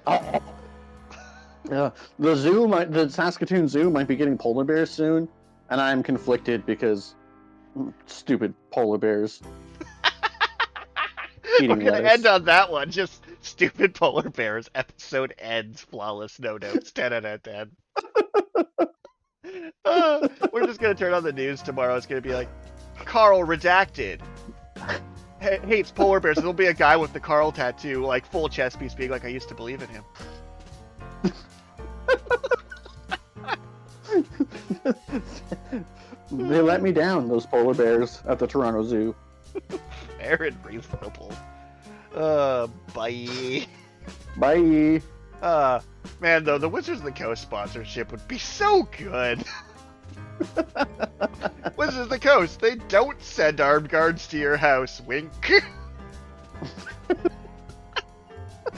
The Saskatoon Zoo might be getting polar bears soon, and I'm conflicted because stupid polar bears. We're gonna end on that one. Just stupid polar bears. Episode ends. Flawless. No notes. 10 out of 10. We're just gonna turn on the news tomorrow. It's gonna be like, Karl redacted. Hates polar bears. There'll be a guy with the Karl tattoo, like full chest piece, being like, I used to believe in him. They let me down, those polar bears at the Toronto Zoo. Fair and reasonable. Bye. Bye. Man, though, the Wizards of the Coast sponsorship would be so good. Wizards of the Coast, they don't send armed guards to your house. Wink.